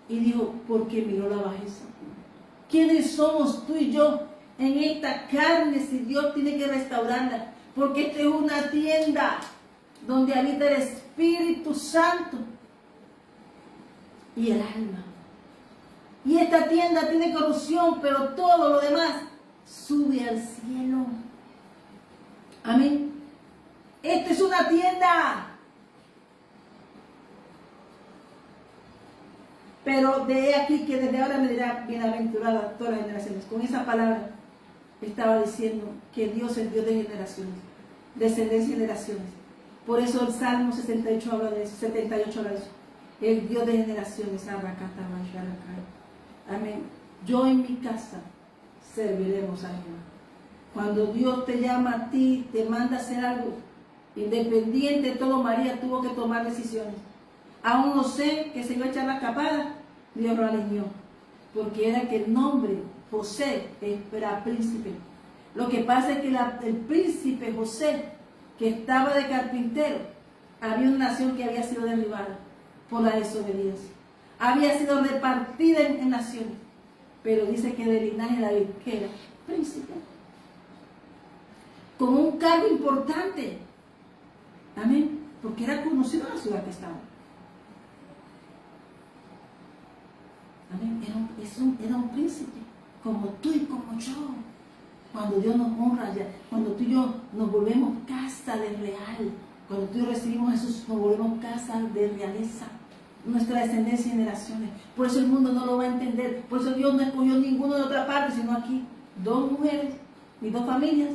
Y dijo, porque miró la bajeza. ¿Quiénes somos tú y yo en esta carne si Dios tiene que restaurarla? Porque esta es una tienda donde habita el Espíritu Santo y el alma. Y esta tienda tiene corrupción, pero todo lo demás sube al cielo. Amén. Esta es una tienda. Pero de aquí que desde ahora me dirá bienaventurada todas las generaciones. Con esa palabra estaba diciendo que Dios es Dios de generaciones, descendencia de generaciones. Por eso el Salmo 68 habla de eso, 78 habla de eso. El Dios de generaciones. Amén. Yo en mi casa serviremos a Jehová. Cuando Dios te llama a ti, te manda a hacer algo, independiente de todo, María tuvo que tomar decisiones. A un José que se iba a echar la escapada, Dios lo alineó, porque era que el nombre José era príncipe. Lo que pasa es que el príncipe José, que estaba de carpintero, había una nación que había sido derribada por la desobediencia. Había sido repartida en naciones, pero dice que del linaje de David, que era príncipe, con un cargo importante. Amén, porque era conocido en la ciudad que estaba. Amén. Era un príncipe, como tú y como yo. Cuando Dios nos honra, cuando tú y yo nos volvemos casa de real, cuando tú y yo recibimos a Jesús, nos volvemos casa de realeza, nuestra descendencia y generaciones. Por eso el mundo no lo va a entender. Por eso Dios no escogió ninguno de otra parte, sino aquí 2 mujeres y 2 familias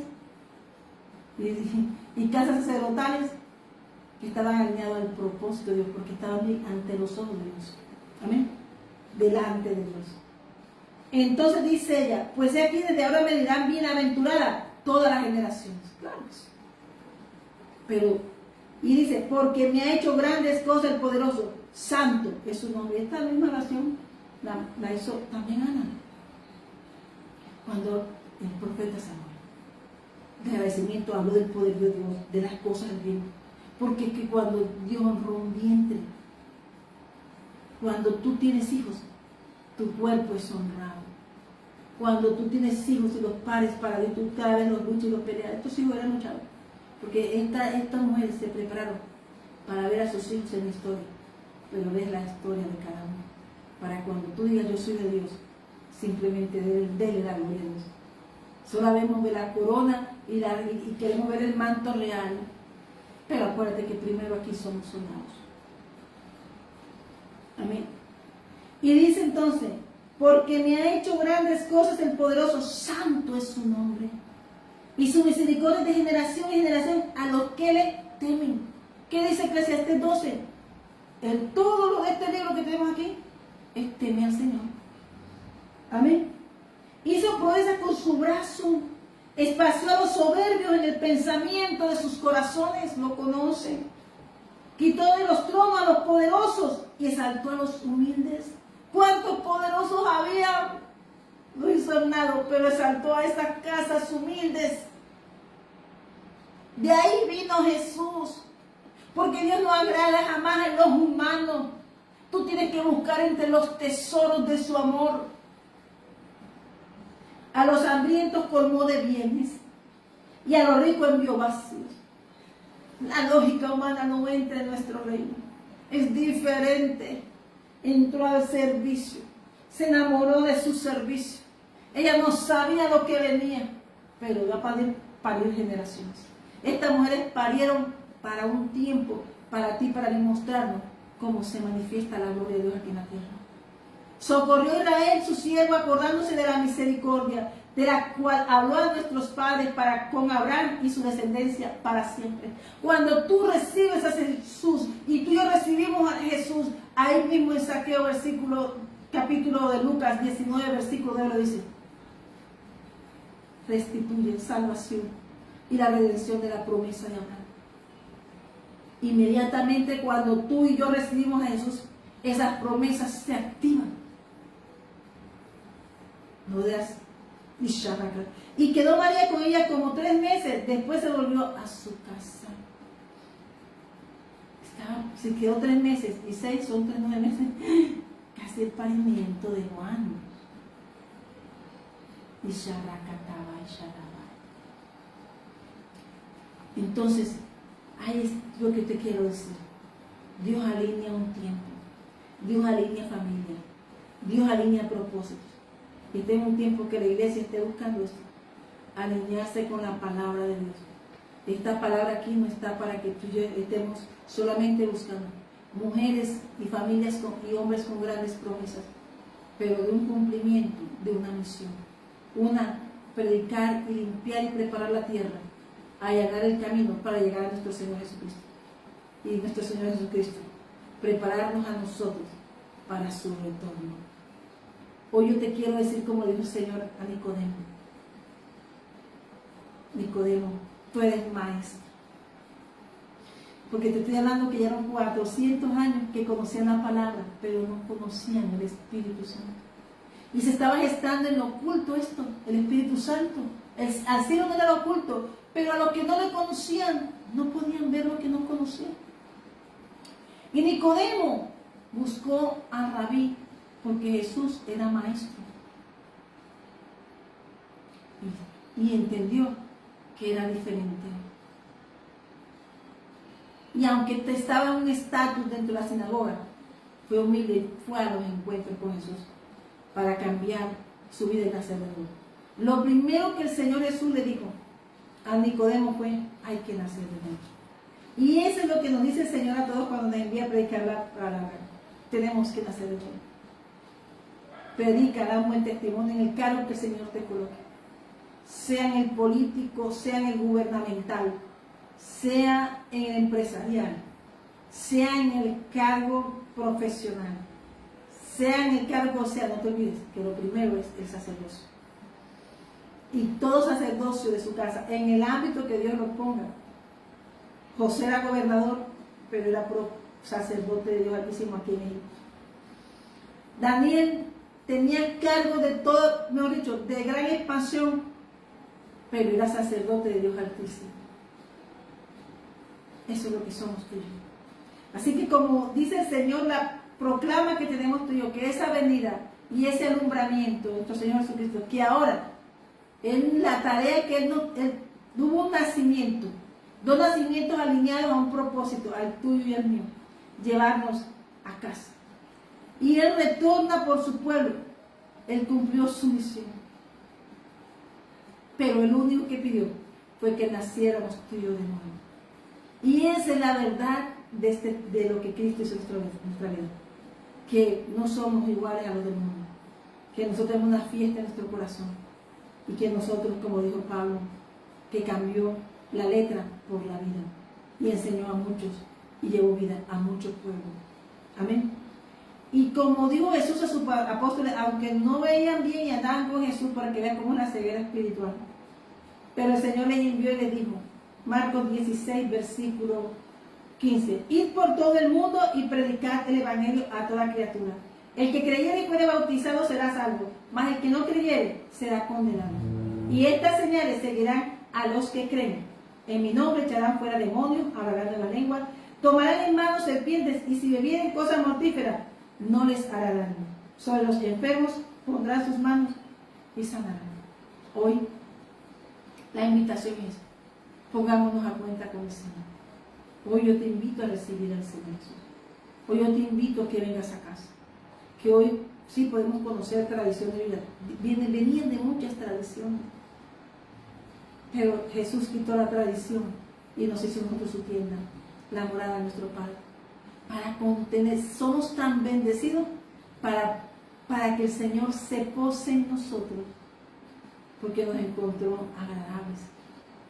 y casas sacerdotales que estaban alineados al propósito de Dios, porque estaban bien ante los ojos de Dios. Amén. Delante de Dios. Entonces dice ella, pues aquí desde ahora me dirán bienaventurada todas las generaciones. Claro. Pero, y dice, porque me ha hecho grandes cosas el poderoso, santo es su nombre. Esta misma oración la hizo también Ana, cuando el profeta Samuel, de agradecimiento, habló del poder de Dios, de las cosas del bien. Porque es que cuando Dios honró un vientre, cuando tú tienes hijos, tu cuerpo es honrado. Cuando tú tienes hijos y los pares para Dios, tú cada vez los luchas y los peleas. Estos hijos eran luchados, porque estas mujeres se prepararon para ver a sus hijos en la historia, pero ves la historia de cada uno. Para cuando tú digas yo soy de Dios, simplemente dele la gloria a Dios. Solo vemos ver la corona y queremos ver el manto real, pero acuérdate que primero aquí somos soldados. Amén. Y dice entonces, porque me ha hecho grandes cosas el poderoso, santo es su nombre. Y su misericordia de generación en generación a los que le temen. ¿Qué dice Eclesiastés 12? Todo lo de este libro que tenemos aquí es temer al Señor. Amén. Hizo proezas con su brazo, espació a los soberbios en el pensamiento de sus corazones, lo conocen. Quitó de los tronos a los poderosos y exaltó a los humildes. ¿Cuántos poderosos había? No hizo nada, pero exaltó a estas casas humildes. De ahí vino Jesús. Porque Dios no agrada jamás en los humanos. Tú tienes que buscar entre los tesoros de su amor. A los hambrientos colmó de bienes y a los ricos envió vacíos. La lógica humana no entra en nuestro reino. Es diferente. Entró al servicio. Se enamoró de su servicio. Ella no sabía lo que venía, pero iba a parir generaciones. Estas mujeres parieron para un tiempo, para ti, para demostrarnos cómo se manifiesta la gloria de Dios aquí en la tierra. Socorrió a Israel, su siervo, acordándose de la misericordia, de la cual habló a nuestros padres para con Abraham y su descendencia para siempre. Cuando tú recibes a Jesús y tú y yo recibimos a Jesús, ahí mismo en Saqueo, capítulo de Lucas 19, versículo 9 lo dice: restituye salvación y la redención de la promesa de Abraham. Inmediatamente cuando tú y yo recibimos a Jesús, esas promesas se activan. No das y quedó María con ella como 3 meses. Después se volvió a su casa. Se quedó 3 meses y 6 son 9 meses. Casi el parimiento de Juan. Y Sharrakataba y Sharaba. Entonces, ahí es lo que te quiero decir. Dios alinea un tiempo. Dios alinea familia. Dios alinea propósitos. Y este es un tiempo que la iglesia esté buscando esto, alinearse con la palabra de Dios. Esta palabra aquí no está para que tú y yo estemos solamente buscando mujeres y familias y hombres con grandes promesas, pero de un cumplimiento, de una misión. Una, predicar y limpiar y preparar la tierra, allanar el camino para llegar a nuestro Señor Jesucristo. Y nuestro Señor Jesucristo, prepararnos a nosotros para su retorno. Hoy yo te quiero decir, como dijo el Señor a Nicodemo: Nicodemo, tú eres maestro. Porque te estoy hablando que ya eran 400 años que conocían la palabra, pero no conocían el Espíritu Santo. Y se estaba gestando en lo oculto esto, el Espíritu Santo. Al cielo no era lo oculto, pero a los que no le conocían, no podían ver lo que no conocían. Y Nicodemo buscó a Rabí, porque Jesús era maestro. Y entendió que era diferente. Y aunque estaba en un estatus dentro de la sinagoga, fue humilde, fue a los encuentros con Jesús para cambiar su vida en sacerdote. Lo primero que el Señor Jesús le dijo a Nicodemo fue: hay que nacer de nuevo. Y eso es lo que nos dice el Señor a todos cuando nos envía a predicar la palabra. Tenemos que nacer de nuevo. Predica, da un buen testimonio en el cargo que el Señor te coloque. Sea en el político, sea en el gubernamental, sea en el empresarial, sea en el cargo profesional, sea en el cargo, no te olvides que lo primero es el sacerdocio. Y todo sacerdocio de su casa, en el ámbito que Dios lo ponga. José era gobernador, pero era sacerdote de Dios Altísimo aquí en Egipto. Daniel tenía cargo de todo, mejor dicho, de gran expansión, pero era sacerdote de Dios Altísimo. Eso es lo que somos tú y yo. Así que, como dice el Señor, la proclama que tenemos tú y yo, que esa venida y ese alumbramiento de nuestro Señor Jesucristo, que ahora, en la tarea que Él tuvo un nacimiento, 2 nacimientos alineados a un propósito, al tuyo y al mío, llevarnos a casa. Y Él retorna por su pueblo. Él cumplió su misión. Pero el único que pidió fue que naciéramos tú y yo de nuevo. Y esa es la verdad de lo que Cristo hizo en nuestra vida. Que no somos iguales a los del mundo. Que nosotros tenemos una fiesta en nuestro corazón. Y que nosotros, como dijo Pablo, que cambió la letra por la vida. Y enseñó a muchos y llevó vida a muchos pueblos. Amén. Y como dijo Jesús a sus apóstoles, aunque no veían bien y andaban con Jesús para que vean cómo es la ceguera espiritual, pero el Señor les envió y les dijo, Marcos 16, versículo 15. Id por todo el mundo y predicad el evangelio a toda criatura. El que creyere y fuere bautizado será salvo, mas el que no creyere será condenado. Y estas señales seguirán a los que creen. En mi nombre echarán fuera demonios, hablarán nuevas lenguas, tomarán en manos serpientes, y si bebieren cosas mortíferas, no les hará daño. Sobre los enfermos pondrán sus manos y sanarán. Hoy la invitación es: pongámonos a cuenta con el Señor. Hoy yo te invito a recibir al Señor Jesús. Hoy yo te invito a que vengas a casa. Que hoy sí podemos conocer tradiciones de vida. Venían de muchas tradiciones. Pero Jesús quitó la tradición y nos hizo nosotros su tienda, la morada de nuestro Padre. Para contener, somos tan bendecidos para que el Señor se pose en nosotros, porque nos encontró agradables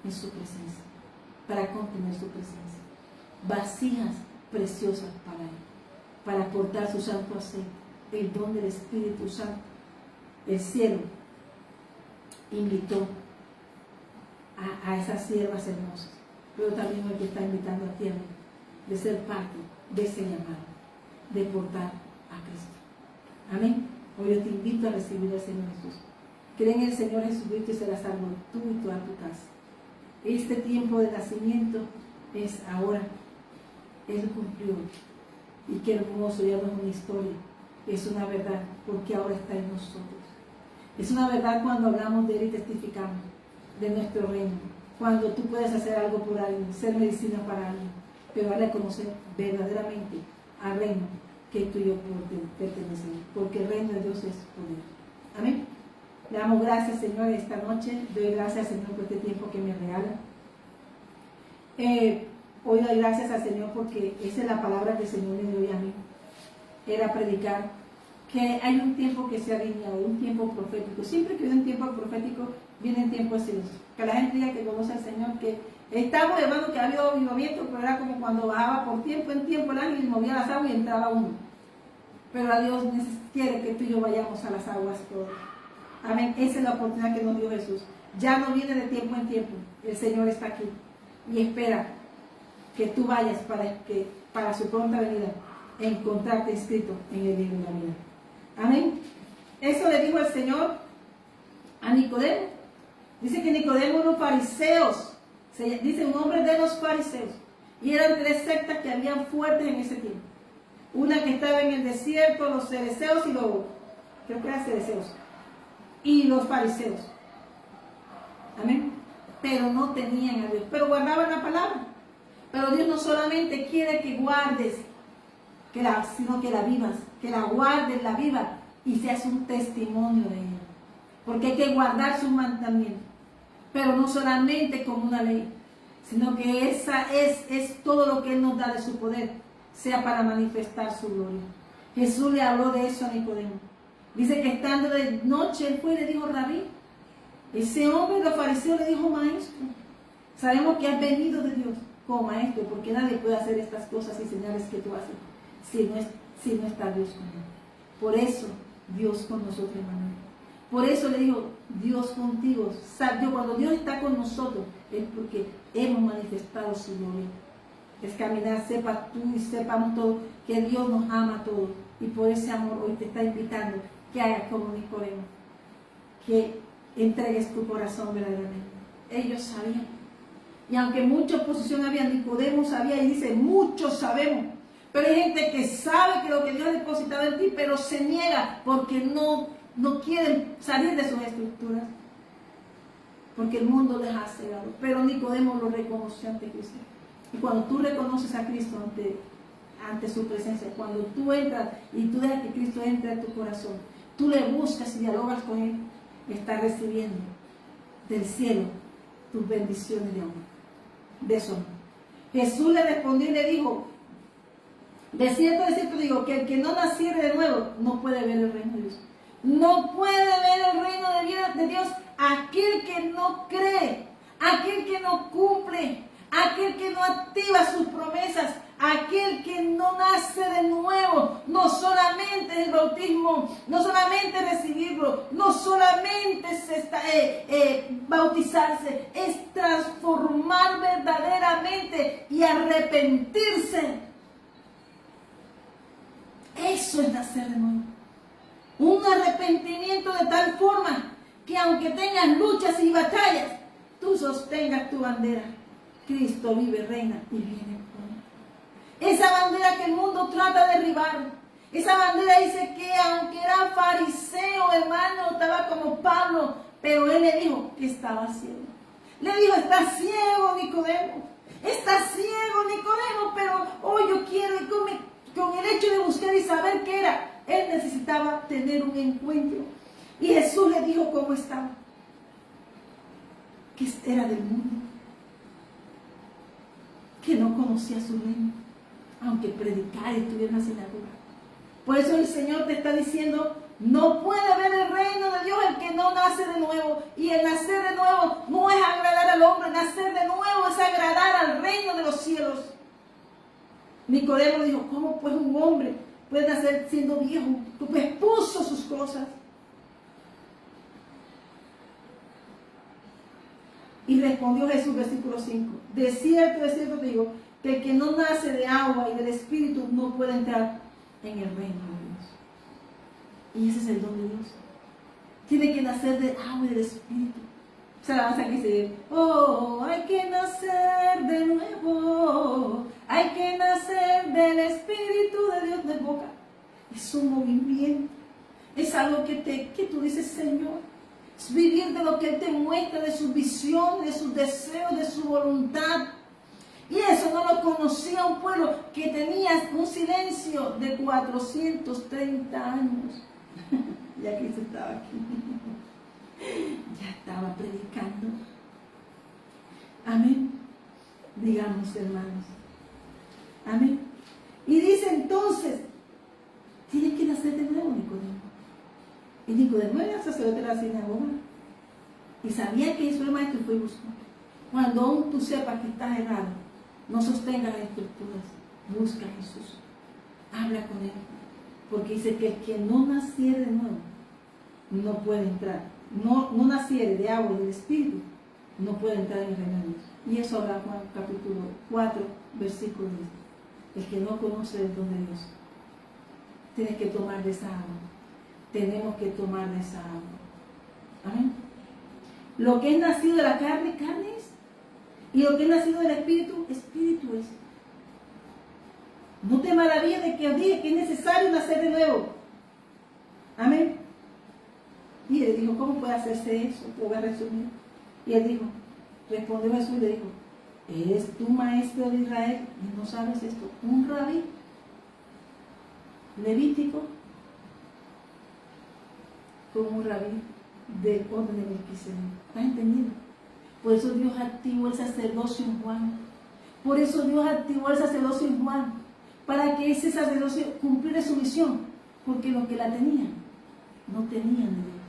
en su presencia, para contener su presencia. Vasijas preciosas para Él, para aportar su santo aceite, el don del Espíritu Santo. El cielo invitó a esas siervas hermosas, pero también hoy te está invitando a ti, amigo, de ser parte de ese llamado, de portar a Cristo. Amén. Hoy yo te invito a recibir al Señor Jesús. Cree en el Señor Jesucristo y serás salvo tú y toda tu casa. Este tiempo de nacimiento es ahora. Él cumplió. Y qué hermoso, ya no es una historia, es una verdad, porque ahora está en nosotros. Es una verdad cuando hablamos de Él y testificamos de nuestro reino. Cuando tú puedes hacer algo por alguien, ser medicina para alguien, pero darle a conocer verdaderamente al reino que tú y yo pertenecemos, porque el reino de Dios es poder. Amén. Le damos gracias, Señor, esta noche. Doy gracias, Señor, por este tiempo que me regala. Hoy doy gracias al Señor porque esa es la palabra que el Señor me dio a mí. Era predicar que hay un tiempo que se ha alineado, un tiempo profético. Siempre que viene un tiempo profético, vienen tiempos silenciosos. Que la gente diga que conoce al Señor, que estamos, hermano, que ha habido avivamiento, pero era como cuando bajaba por tiempo en tiempo el ángel y movía las aguas y entraba uno. Pero a Dios quiere que tú y yo vayamos a las aguas todas. Amén. Esa es la oportunidad que nos dio Jesús. Ya no viene de tiempo en tiempo. El Señor está aquí y espera que tú vayas para su pronta venida encontrarte escrito en el libro de la vida. Amén. Eso le dijo el Señor a Nicodemo. Dice que Nicodemo eran fariseos. Dice un hombre de los fariseos. Y eran tres sectas que habían fuertes en ese tiempo. Una que estaba en el desierto, los cereceos y los, creo que eran cereceos, y los fariseos. Amén. Pero no tenían a Dios, pero guardaban la palabra. Pero Dios no solamente quiere que guardes, sino que la vivas, que la guardes, la vivas y seas un testimonio de ella. Porque hay que guardar sus mandamientos, pero no solamente como una ley, sino que esa es todo lo que Él nos da de su poder, sea para manifestar su gloria. Jesús le habló de eso a Nicodemo. Dice que estando de noche, él fue y le dijo: Rabí. Ese hombre de los fariseos le dijo: Maestro, sabemos que has venido de Dios como maestro, porque nadie puede hacer estas cosas y señales que tú haces si no está Dios con él. Por eso Dios con nosotros, hermano. Por eso le digo: Dios contigo. Cuando Dios está con nosotros es porque hemos manifestado su gloria. Es caminar, sepas tú y sepamos todos que Dios nos ama a todos, y por ese amor hoy te está invitando que hagas como Nicodemo, que entregues tu corazón verdaderamente. Ellos sabían, y aunque mucha oposición había, Nicodemo sabía, y dice: muchos sabemos, pero hay gente que sabe que lo que Dios ha depositado en ti, pero se niega porque no quieren salir de sus estructuras, porque el mundo les ha cegado. Pero Nicodemo lo reconoció ante Cristo. Y cuando tú reconoces a Cristo ante su presencia, cuando tú entras y tú dejas que Cristo entre a tu corazón, tú le buscas y dialogas con Él, estás recibiendo del cielo tus bendiciones de amor, de eso. Jesús le respondió y le dijo: de cierto digo, que el que no naciere de nuevo no puede ver el reino de Dios. No puede ver el reino de Dios aquel que no cree, aquel que no cumple, aquel que no activa sus promesas, Aquel que no nace de nuevo, no solamente el bautismo, no solamente recibirlo, no solamente bautizarse, es transformar verdaderamente y arrepentirse. Eso es nacer de nuevo. Un arrepentimiento de tal forma que aunque tengas luchas y batallas, tú sostengas tu bandera. Cristo vive, reina y viene. Esa bandera que el mundo trata de derribar. Esa bandera dice que aunque era fariseo, hermano, estaba como Pablo, pero él le dijo que estaba ciego. Le dijo, está ciego Nicodemo. Está ciego Nicodemo, pero hoy yo quiero, y con el hecho de buscar y saber qué era, él necesitaba tener un encuentro. Y Jesús le dijo cómo estaba. Que era del mundo. Que no conocía su reino, aunque predicara y estuviera en la sinagoga. Por eso el Señor te está diciendo, no puede ver el reino de Dios el que no nace de nuevo. Y el nacer de nuevo no es agradar al hombre, nacer de nuevo es agradar al reino de los cielos. Nicodemo dijo, ¿cómo pues un hombre puede nacer siendo viejo? Pues puso sus cosas. Y respondió Jesús, versículo 5, de cierto te digo, que el que no nace de agua y del Espíritu no puede entrar en el reino de Dios. Y ese es el don de Dios. Tiene que nacer de agua y del Espíritu. O sea, la vas a decir, oh, hay que nacer de nuevo, hay que nacer del Espíritu de Dios de boca. Es un movimiento, es algo que tú dices, Señor. Es vivir de lo que Él te muestra, de sus visiones, de sus deseos, de su voluntad. Y eso no lo conocía un pueblo que tenía un silencio de 430 años. Ya Cristo estaba aquí. Ya estaba predicando. Amén. Digamos, hermanos. Amén. Y dice entonces, tiene que nacer de nuevo, Nicodemo. Y Nicodemo era sacerdote de la sinagoga. Y sabía que Jesús era maestro y fue y buscó. Cuando aún tú sepas que estás errado, no sostengas las estructuras. Busca a Jesús. Habla con Él. Porque dice que el que no naciere de nuevo, no puede entrar. No naciere de agua y del Espíritu, no puede entrar en el reino de Dios. Y eso habla Juan capítulo 4, versículo 10. El que no conoce el don de Dios, tiene que tomar de esa agua. Tenemos que tomar de esa agua. Amén. Lo que es nacido de la carne, carne es. Y lo que es nacido del Espíritu, Espíritu es. No te maravilles de que os dije que es necesario nacer de nuevo. Amén. Y él dijo, ¿cómo puede hacerse eso? Te voy a resumir. Y él dijo, respondió Jesús y le dijo, ¿eres tú maestro de Israel y no sabes esto? Un rabí levítico como un rabí del orden de Melquisedec. ¿Estás entendiendo? Por eso Dios activó el sacerdocio en Juan. Por eso Dios activó el sacerdocio en Juan. Para que ese sacerdocio cumpliera su misión. Porque los que la tenían, no tenían de Dios.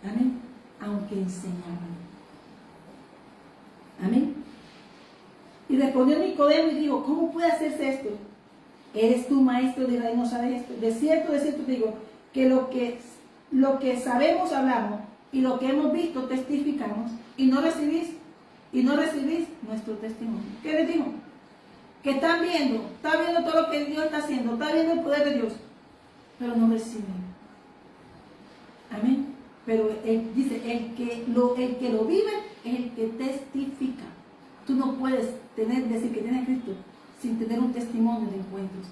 Amén. Aunque enseñaban. Amén. Y respondió Nicodemo y dijo, ¿cómo puede hacerse esto? ¿Eres tú maestro de Israel y no sabes esto? De cierto te digo, que lo que sabemos hablamos y lo que hemos visto testificamos y no recibís nuestro testimonio. ¿Qué les dijo? Que está viendo todo lo que Dios está haciendo, está viendo el poder de Dios, pero no reciben. Amén. Pero él dice, el que lo vive es el que testifica. Tú no puedes decir que tienes a Cristo sin tener un testimonio de encuentros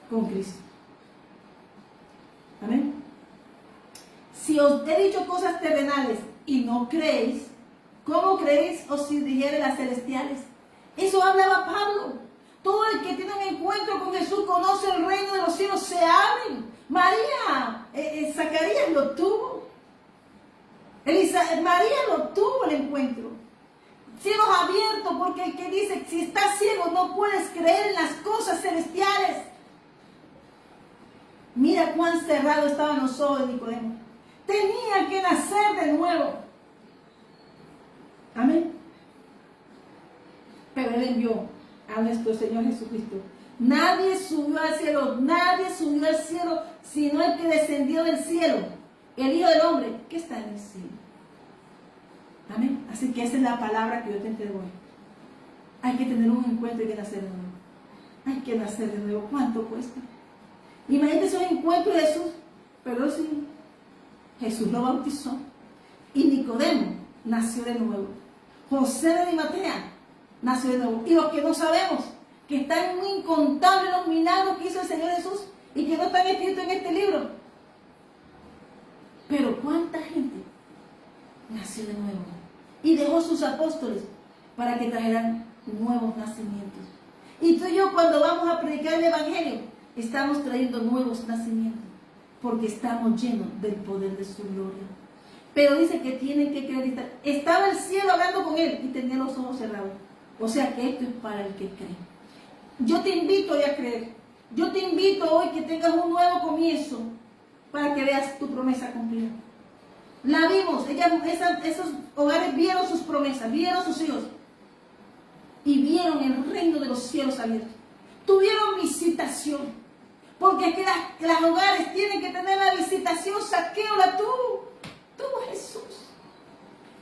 con Cristo. Amén. Si os he dicho cosas terrenales y no creéis, ¿cómo creéis os si dijere las celestiales? Eso hablaba Pablo. Todo el que tiene un encuentro con Jesús conoce el reino de los cielos, se abren. María, Zacarías lo tuvo. María lo tuvo el encuentro. Cielos abiertos, porque el que dice, si estás ciego no puedes creer en las cosas celestiales. Mira cuán cerrados estaban los ojos de Nicodemo. Tenía que nacer de nuevo. Amén. Pero Él envió a nuestro Señor Jesucristo. Nadie subió al cielo, nadie subió al cielo, sino el que descendió del cielo, el Hijo del Hombre, que está en el cielo. Amén. Así que esa es la palabra que yo te entrego hoy. Hay que tener un encuentro y hay que nacer de nuevo. Hay que nacer de nuevo. ¿Cuánto cuesta? Imagínate esos encuentros de Jesús. Pero sí, Jesús lo bautizó. Y Nicodemo nació de nuevo. José de Arimatea nació de nuevo. Y los que no sabemos, que están muy incontables los milagros que hizo el Señor Jesús y que no están escritos en este libro. Pero ¿cuánta gente nació de nuevo? Y dejó sus apóstoles para que trajeran nuevos nacimientos. Y tú y yo, cuando vamos a predicar el Evangelio, estamos trayendo nuevos nacimientos, porque estamos llenos del poder de su gloria. Pero dice que tienen que creer. Estaba el cielo hablando con él y tenía los ojos cerrados. O sea que esto es para el que cree. Yo te invito hoy a creer. Yo te invito hoy que tengas un nuevo comienzo para que veas tu promesa cumplida. La vimos, esos hogares vieron sus promesas, vieron sus hijos y vieron el reino de los cielos abiertos. Tuvieron visitación, porque es que las hogares tienen que tener la visitación. Saquéala tú Jesús.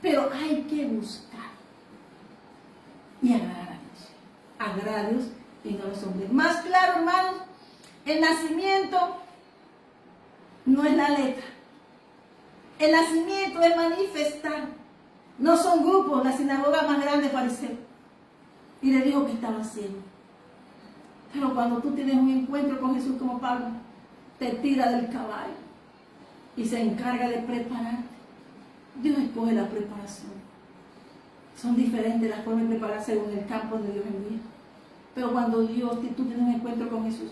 Pero hay que buscar y agradar a Dios. Agradar a Dios y no a los hombres. Más claro, hermanos, el nacimiento no es la letra. El nacimiento es manifestar. No son grupos, la sinagoga más grande de fariseos. Y le dijo que estaba ciego. Pero cuando tú tienes un encuentro con Jesús como Pablo, te tira del caballo y se encarga de prepararte. Dios escoge la preparación. Son diferentes las formas de prepararse según el campo donde Dios envía. Pero cuando tú tienes un encuentro con Jesús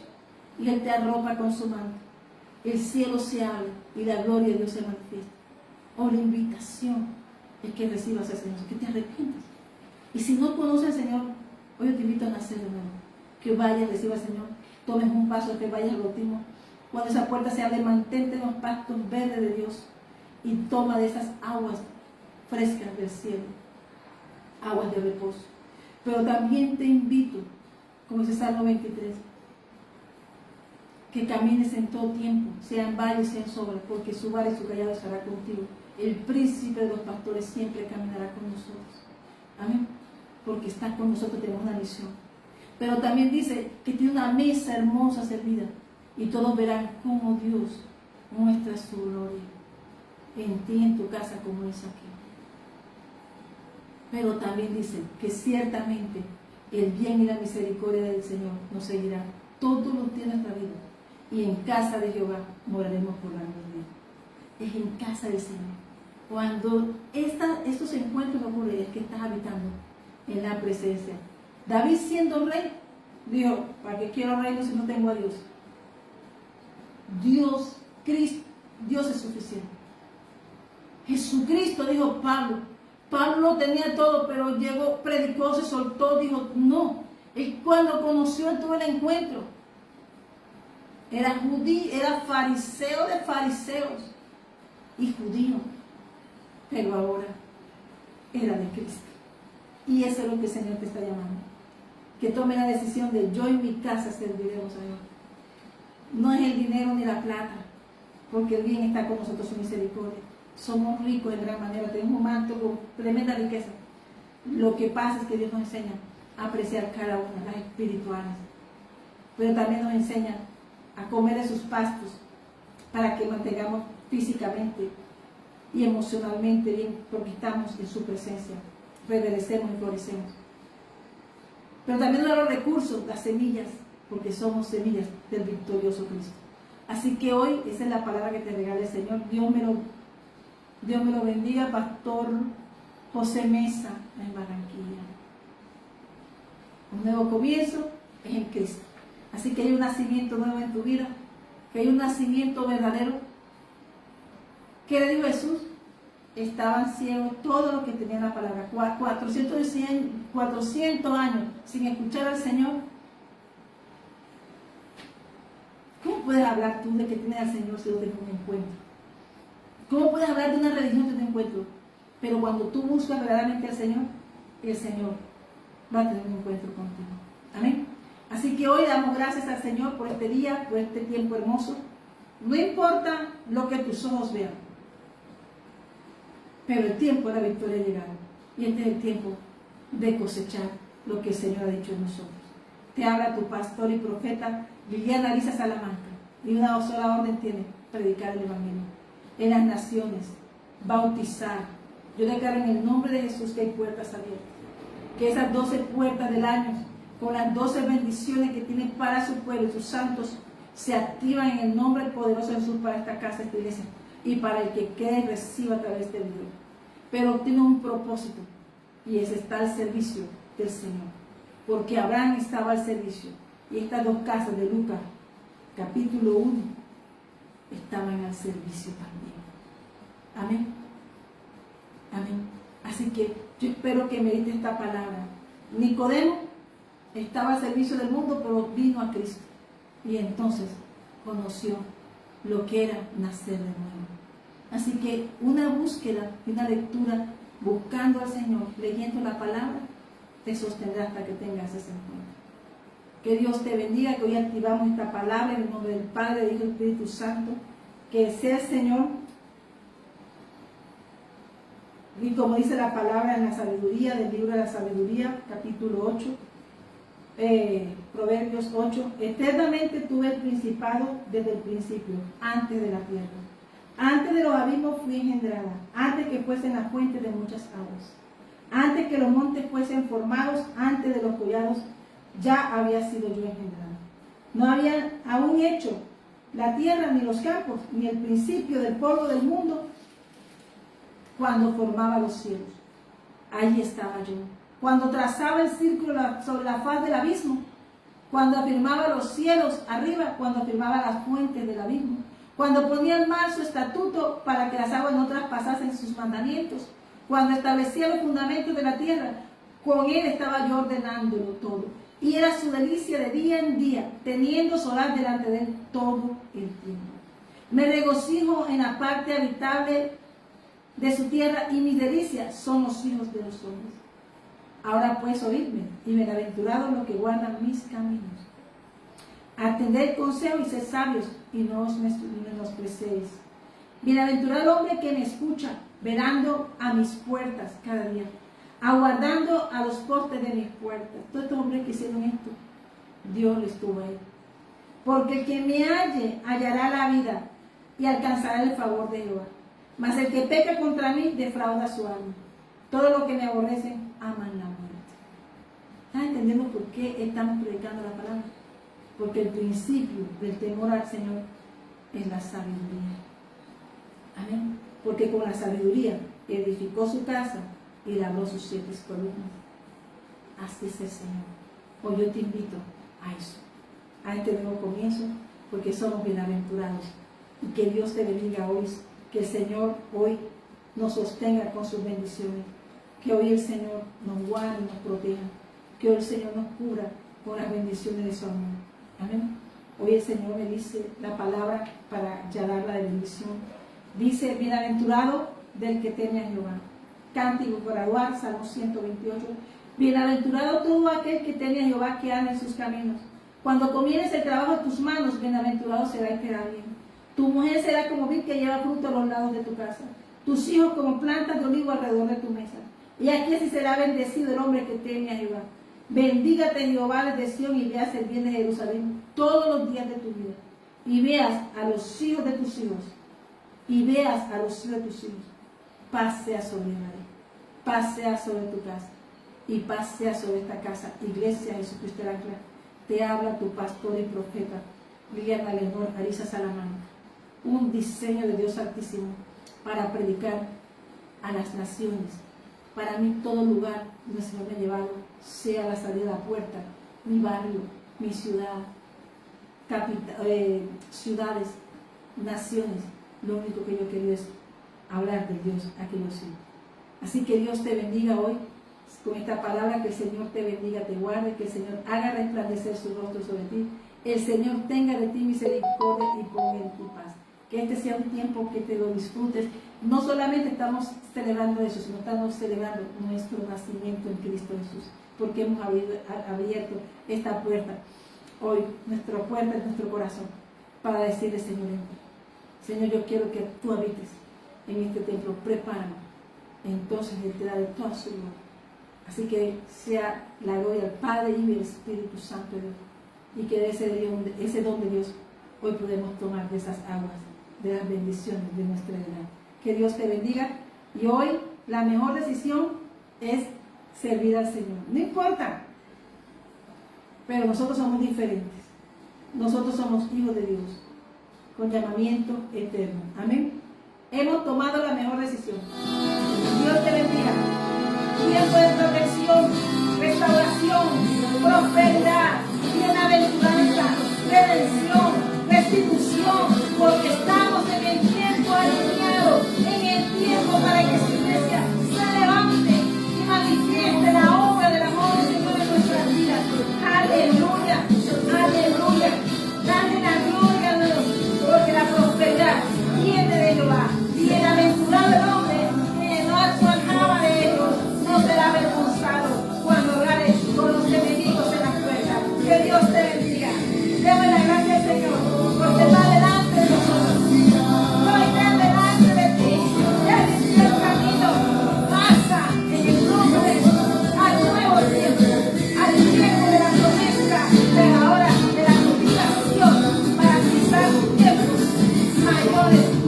y Él te arropa con su manto, el cielo se abre y la gloria de Dios se manifiesta. O la invitación es que recibas al Señor, que te arrepientas. Y si no conoces al Señor, hoy yo te invito a nacer de nuevo. Que vayas, recibas al Señor, tomes un paso, que vayas al bautismo. Cuando esa puerta se abre, mantente en los pastos verdes de Dios y toma de esas aguas frescas del cielo, aguas de reposo. Pero también te invito, como dice Salmo 23, que camines en todo tiempo, sean valles, sean sombras, porque su vara y su callado estará contigo. El príncipe de los pastores siempre caminará con nosotros. Amén. Porque está con nosotros, tenemos una misión. Pero también dice que tiene una mesa hermosa servida y todos verán cómo Dios muestra su gloria en ti, en tu casa, como es aquí. Pero también dice que ciertamente el bien y la misericordia del Señor nos seguirán todos los días de nuestra vida. Y en casa de Jehová moraremos por largos días. Es en casa del Señor. Cuando estos encuentros ocurren, es que estás habitando en la presencia. David, siendo rey, dijo: ¿para qué quiero reino si no tengo a Dios? Dios, Cristo, Dios es suficiente. Jesucristo, dijo Pablo. Pablo tenía todo, pero llegó, predicó, se soltó, dijo no. Y cuando conoció, tuvo el encuentro. Era judío, era fariseo de fariseos y judío, pero ahora era de Cristo. Y eso es lo que el Señor te está llamando. Que tome la decisión de: yo en mi casa serviremos a Dios. No es el dinero ni la plata, porque el bien está con nosotros, su misericordia. Somos ricos en gran manera, tenemos un manto con tremenda riqueza. Lo que pasa es que Dios nos enseña a apreciar cada una, las espirituales. Pero también nos enseña a comer de sus pastos para que mantengamos físicamente y emocionalmente bien, porque estamos en su presencia, reverdecemos y florecemos. Pero también nos da los recursos, las semillas, porque somos semillas del victorioso Cristo. Así que hoy esa es la palabra que te regala el Señor. Dios me lo bendiga, Pastor José Mesa en Barranquilla. Un nuevo comienzo es en Cristo. Así que hay un nacimiento nuevo en tu vida, que hay un nacimiento verdadero. ¿Qué le dijo Jesús? Estaban ciegos todos los que tenían la palabra. 400 años sin escuchar al Señor. ¿Cómo puedes hablar tú de que tienes al Señor si no tienes un encuentro? ¿Cómo puedes hablar de una religión sin un encuentro? Pero cuando tú buscas verdaderamente al Señor, el Señor va a tener un encuentro contigo. Amén. Así que hoy damos gracias al Señor por este día, por este tiempo hermoso. No importa lo que tus ojos vean, pero el tiempo de la victoria ha llegado. Y este es el tiempo de cosechar lo que el Señor ha dicho en nosotros. Te habla tu pastor y profeta Liliana Ariza Salamanca. Y una sola orden tiene: predicar el Evangelio en las naciones, bautizar. Yo declaro en el nombre de Jesús que hay puertas abiertas. Que esas 12 puertas del año, con las 12 bendiciones que tiene para su pueblo y sus santos, se activan en el nombre poderoso de Jesús para esta casa, esta iglesia, y para el que quede y reciba a través de este video. Pero tiene un propósito, y es estar al servicio del Señor. Porque Abraham estaba al servicio, y estas dos casas de Lucas, capítulo 1, estaban al servicio también. Amén. Amén. Así que yo espero que medite esta palabra. Nicodemo estaba al servicio del mundo, pero vino a Cristo. Y entonces conoció lo que era nacer de nuevo. Así que una búsqueda y una lectura buscando al Señor, leyendo la palabra, te sostendrá hasta que tengas ese encuentro. Que Dios te bendiga, que hoy activamos esta palabra en el nombre del Padre, del Hijo y del Espíritu Santo. Que sea el Señor, y como dice la palabra en la sabiduría, del libro de la sabiduría, capítulo 8, Proverbios 8, eternamente tuve el principado desde el principio, antes de la tierra. Antes de los abismos fui engendrada, antes que fuesen las fuentes de muchas aguas. Antes que los montes fuesen formados, antes de los collados, ya había sido yo engendrada. No había aún hecho la tierra ni los campos, ni el principio del polvo del mundo, cuando formaba los cielos. Allí estaba yo. Cuando trazaba el círculo sobre la faz del abismo, cuando afirmaba los cielos arriba, cuando afirmaba las fuentes del abismo, cuando ponía el mar su estatuto para que las aguas no traspasasen sus mandamientos, cuando establecía los fundamentos de la tierra, con él estaba yo ordenándolo todo. Y era su delicia de día en día, teniendo solar delante de él todo el tiempo. Me regocijo en la parte habitable de su tierra, y mis delicias son los hijos de los hombres. Ahora pues oídme, y bienaventurados los que guardan mis caminos. Atended el consejo y sed sabios, y no os menosprecéis. Bienaventurado el hombre que me escucha, velando a mis puertas cada día, aguardando a los postes de mis puertas. Todos estos hombres que hicieron esto, Dios les tuvo ahí. Porque el que me halle hallará la vida y alcanzará el favor de Jehová. Mas el que peca contra mí defrauda su alma. Todo lo que me aborrecen aman la muerte. ¿Están entendiendo por qué estamos predicando la palabra? Porque el principio del temor al Señor es la sabiduría. Amén. Porque con la sabiduría edificó su casa y labró sus 7 columnas. Así es el Señor. Hoy yo te invito a eso, a este nuevo comienzo, porque somos bienaventurados. Y que Dios te bendiga hoy. Que el Señor hoy nos sostenga con sus bendiciones. Que hoy el Señor nos guarde y nos proteja. Que hoy el Señor nos cubra con las bendiciones de su amor. Amén. Hoy el Señor me dice la palabra para ya darla de bendición. Dice: bienaventurado del que teme a Jehová. Cántico gradual, Salmo 128. Bienaventurado todo aquel que teme a Jehová, que anda en sus caminos. Cuando comiences el trabajo de tus manos, bienaventurado será y te hará bien. Tu mujer será como vid que lleva fruto a los lados de tu casa. Tus hijos como plantas de olivo alrededor de tu mesa. Y aquí así será bendecido el hombre que teme a Jehová. Bendígate Jehová desde Sión, y veas el bien de Jerusalén todos los días de tu vida. Y veas a los hijos de tus hijos. Y veas a los hijos de tus hijos. Paz sea sobre María. Paz sea sobre tu casa. Y paz sea sobre esta casa. Iglesia Jesucristo el Ancla. Te habla tu pastor y profeta Liliana Leonor Ariza Salamanca. Un diseño de Dios Altísimo para predicar a las naciones. Para mí todo lugar donde el Señor me ha llevado, sea la salida a la puerta, mi barrio, mi ciudad, ciudades, naciones, lo único que yo quiero es hablar de Dios a que yo sigo. Así que Dios te bendiga hoy con esta palabra, que el Señor te bendiga, te guarde, que el Señor haga resplandecer su rostro sobre ti, el Señor tenga de ti misericordia y ponga en tu paz. Que este sea un tiempo que te lo disfrutes. No solamente estamos celebrando eso, sino estamos celebrando nuestro nacimiento en Cristo Jesús. porque hemos abierto esta puerta. Hoy, nuestra puerta es nuestro corazón, para decirle, Señor, Señor, yo quiero que tú habites en este templo, prepárame. Entonces Él te da de toda su gloria. Así que sea la gloria al Padre, Hijo y el Espíritu Santo de Dios. Y que de ese don de Dios hoy podemos tomar de esas aguas, de las bendiciones de nuestra vida. Que Dios te bendiga. Y hoy la mejor decisión es servir al Señor. No importa. Pero nosotros somos diferentes. Nosotros somos hijos de Dios, con llamamiento eterno. Amén. Hemos tomado la mejor decisión. Dios te bendiga. Tiempo de protección, restauración, prosperidad, bienaventuranza, redención, restitución, porque estamos en el tiempo alineado, en el tiempo para que su iglesia se levante y manifieste la obra del amor del Señor en nuestras vidas. Aleluya, aleluya. Dale la gloria a Dios, porque la prosperidad viene de Jehová. Bienaventurado el hombre que no alzaba de ellos, no será avergonzado cuando orare con los enemigos en las puertas. Que Dios te bendiga. Demos la gracia al Señor, porque va delante de nosotros. No irá delante de ti. Ya inició el camino. Pasa en el nombre al nuevo tiempo, al tiempo de la promesa, de la hora de la jubilación, para pisar tiempos mayores.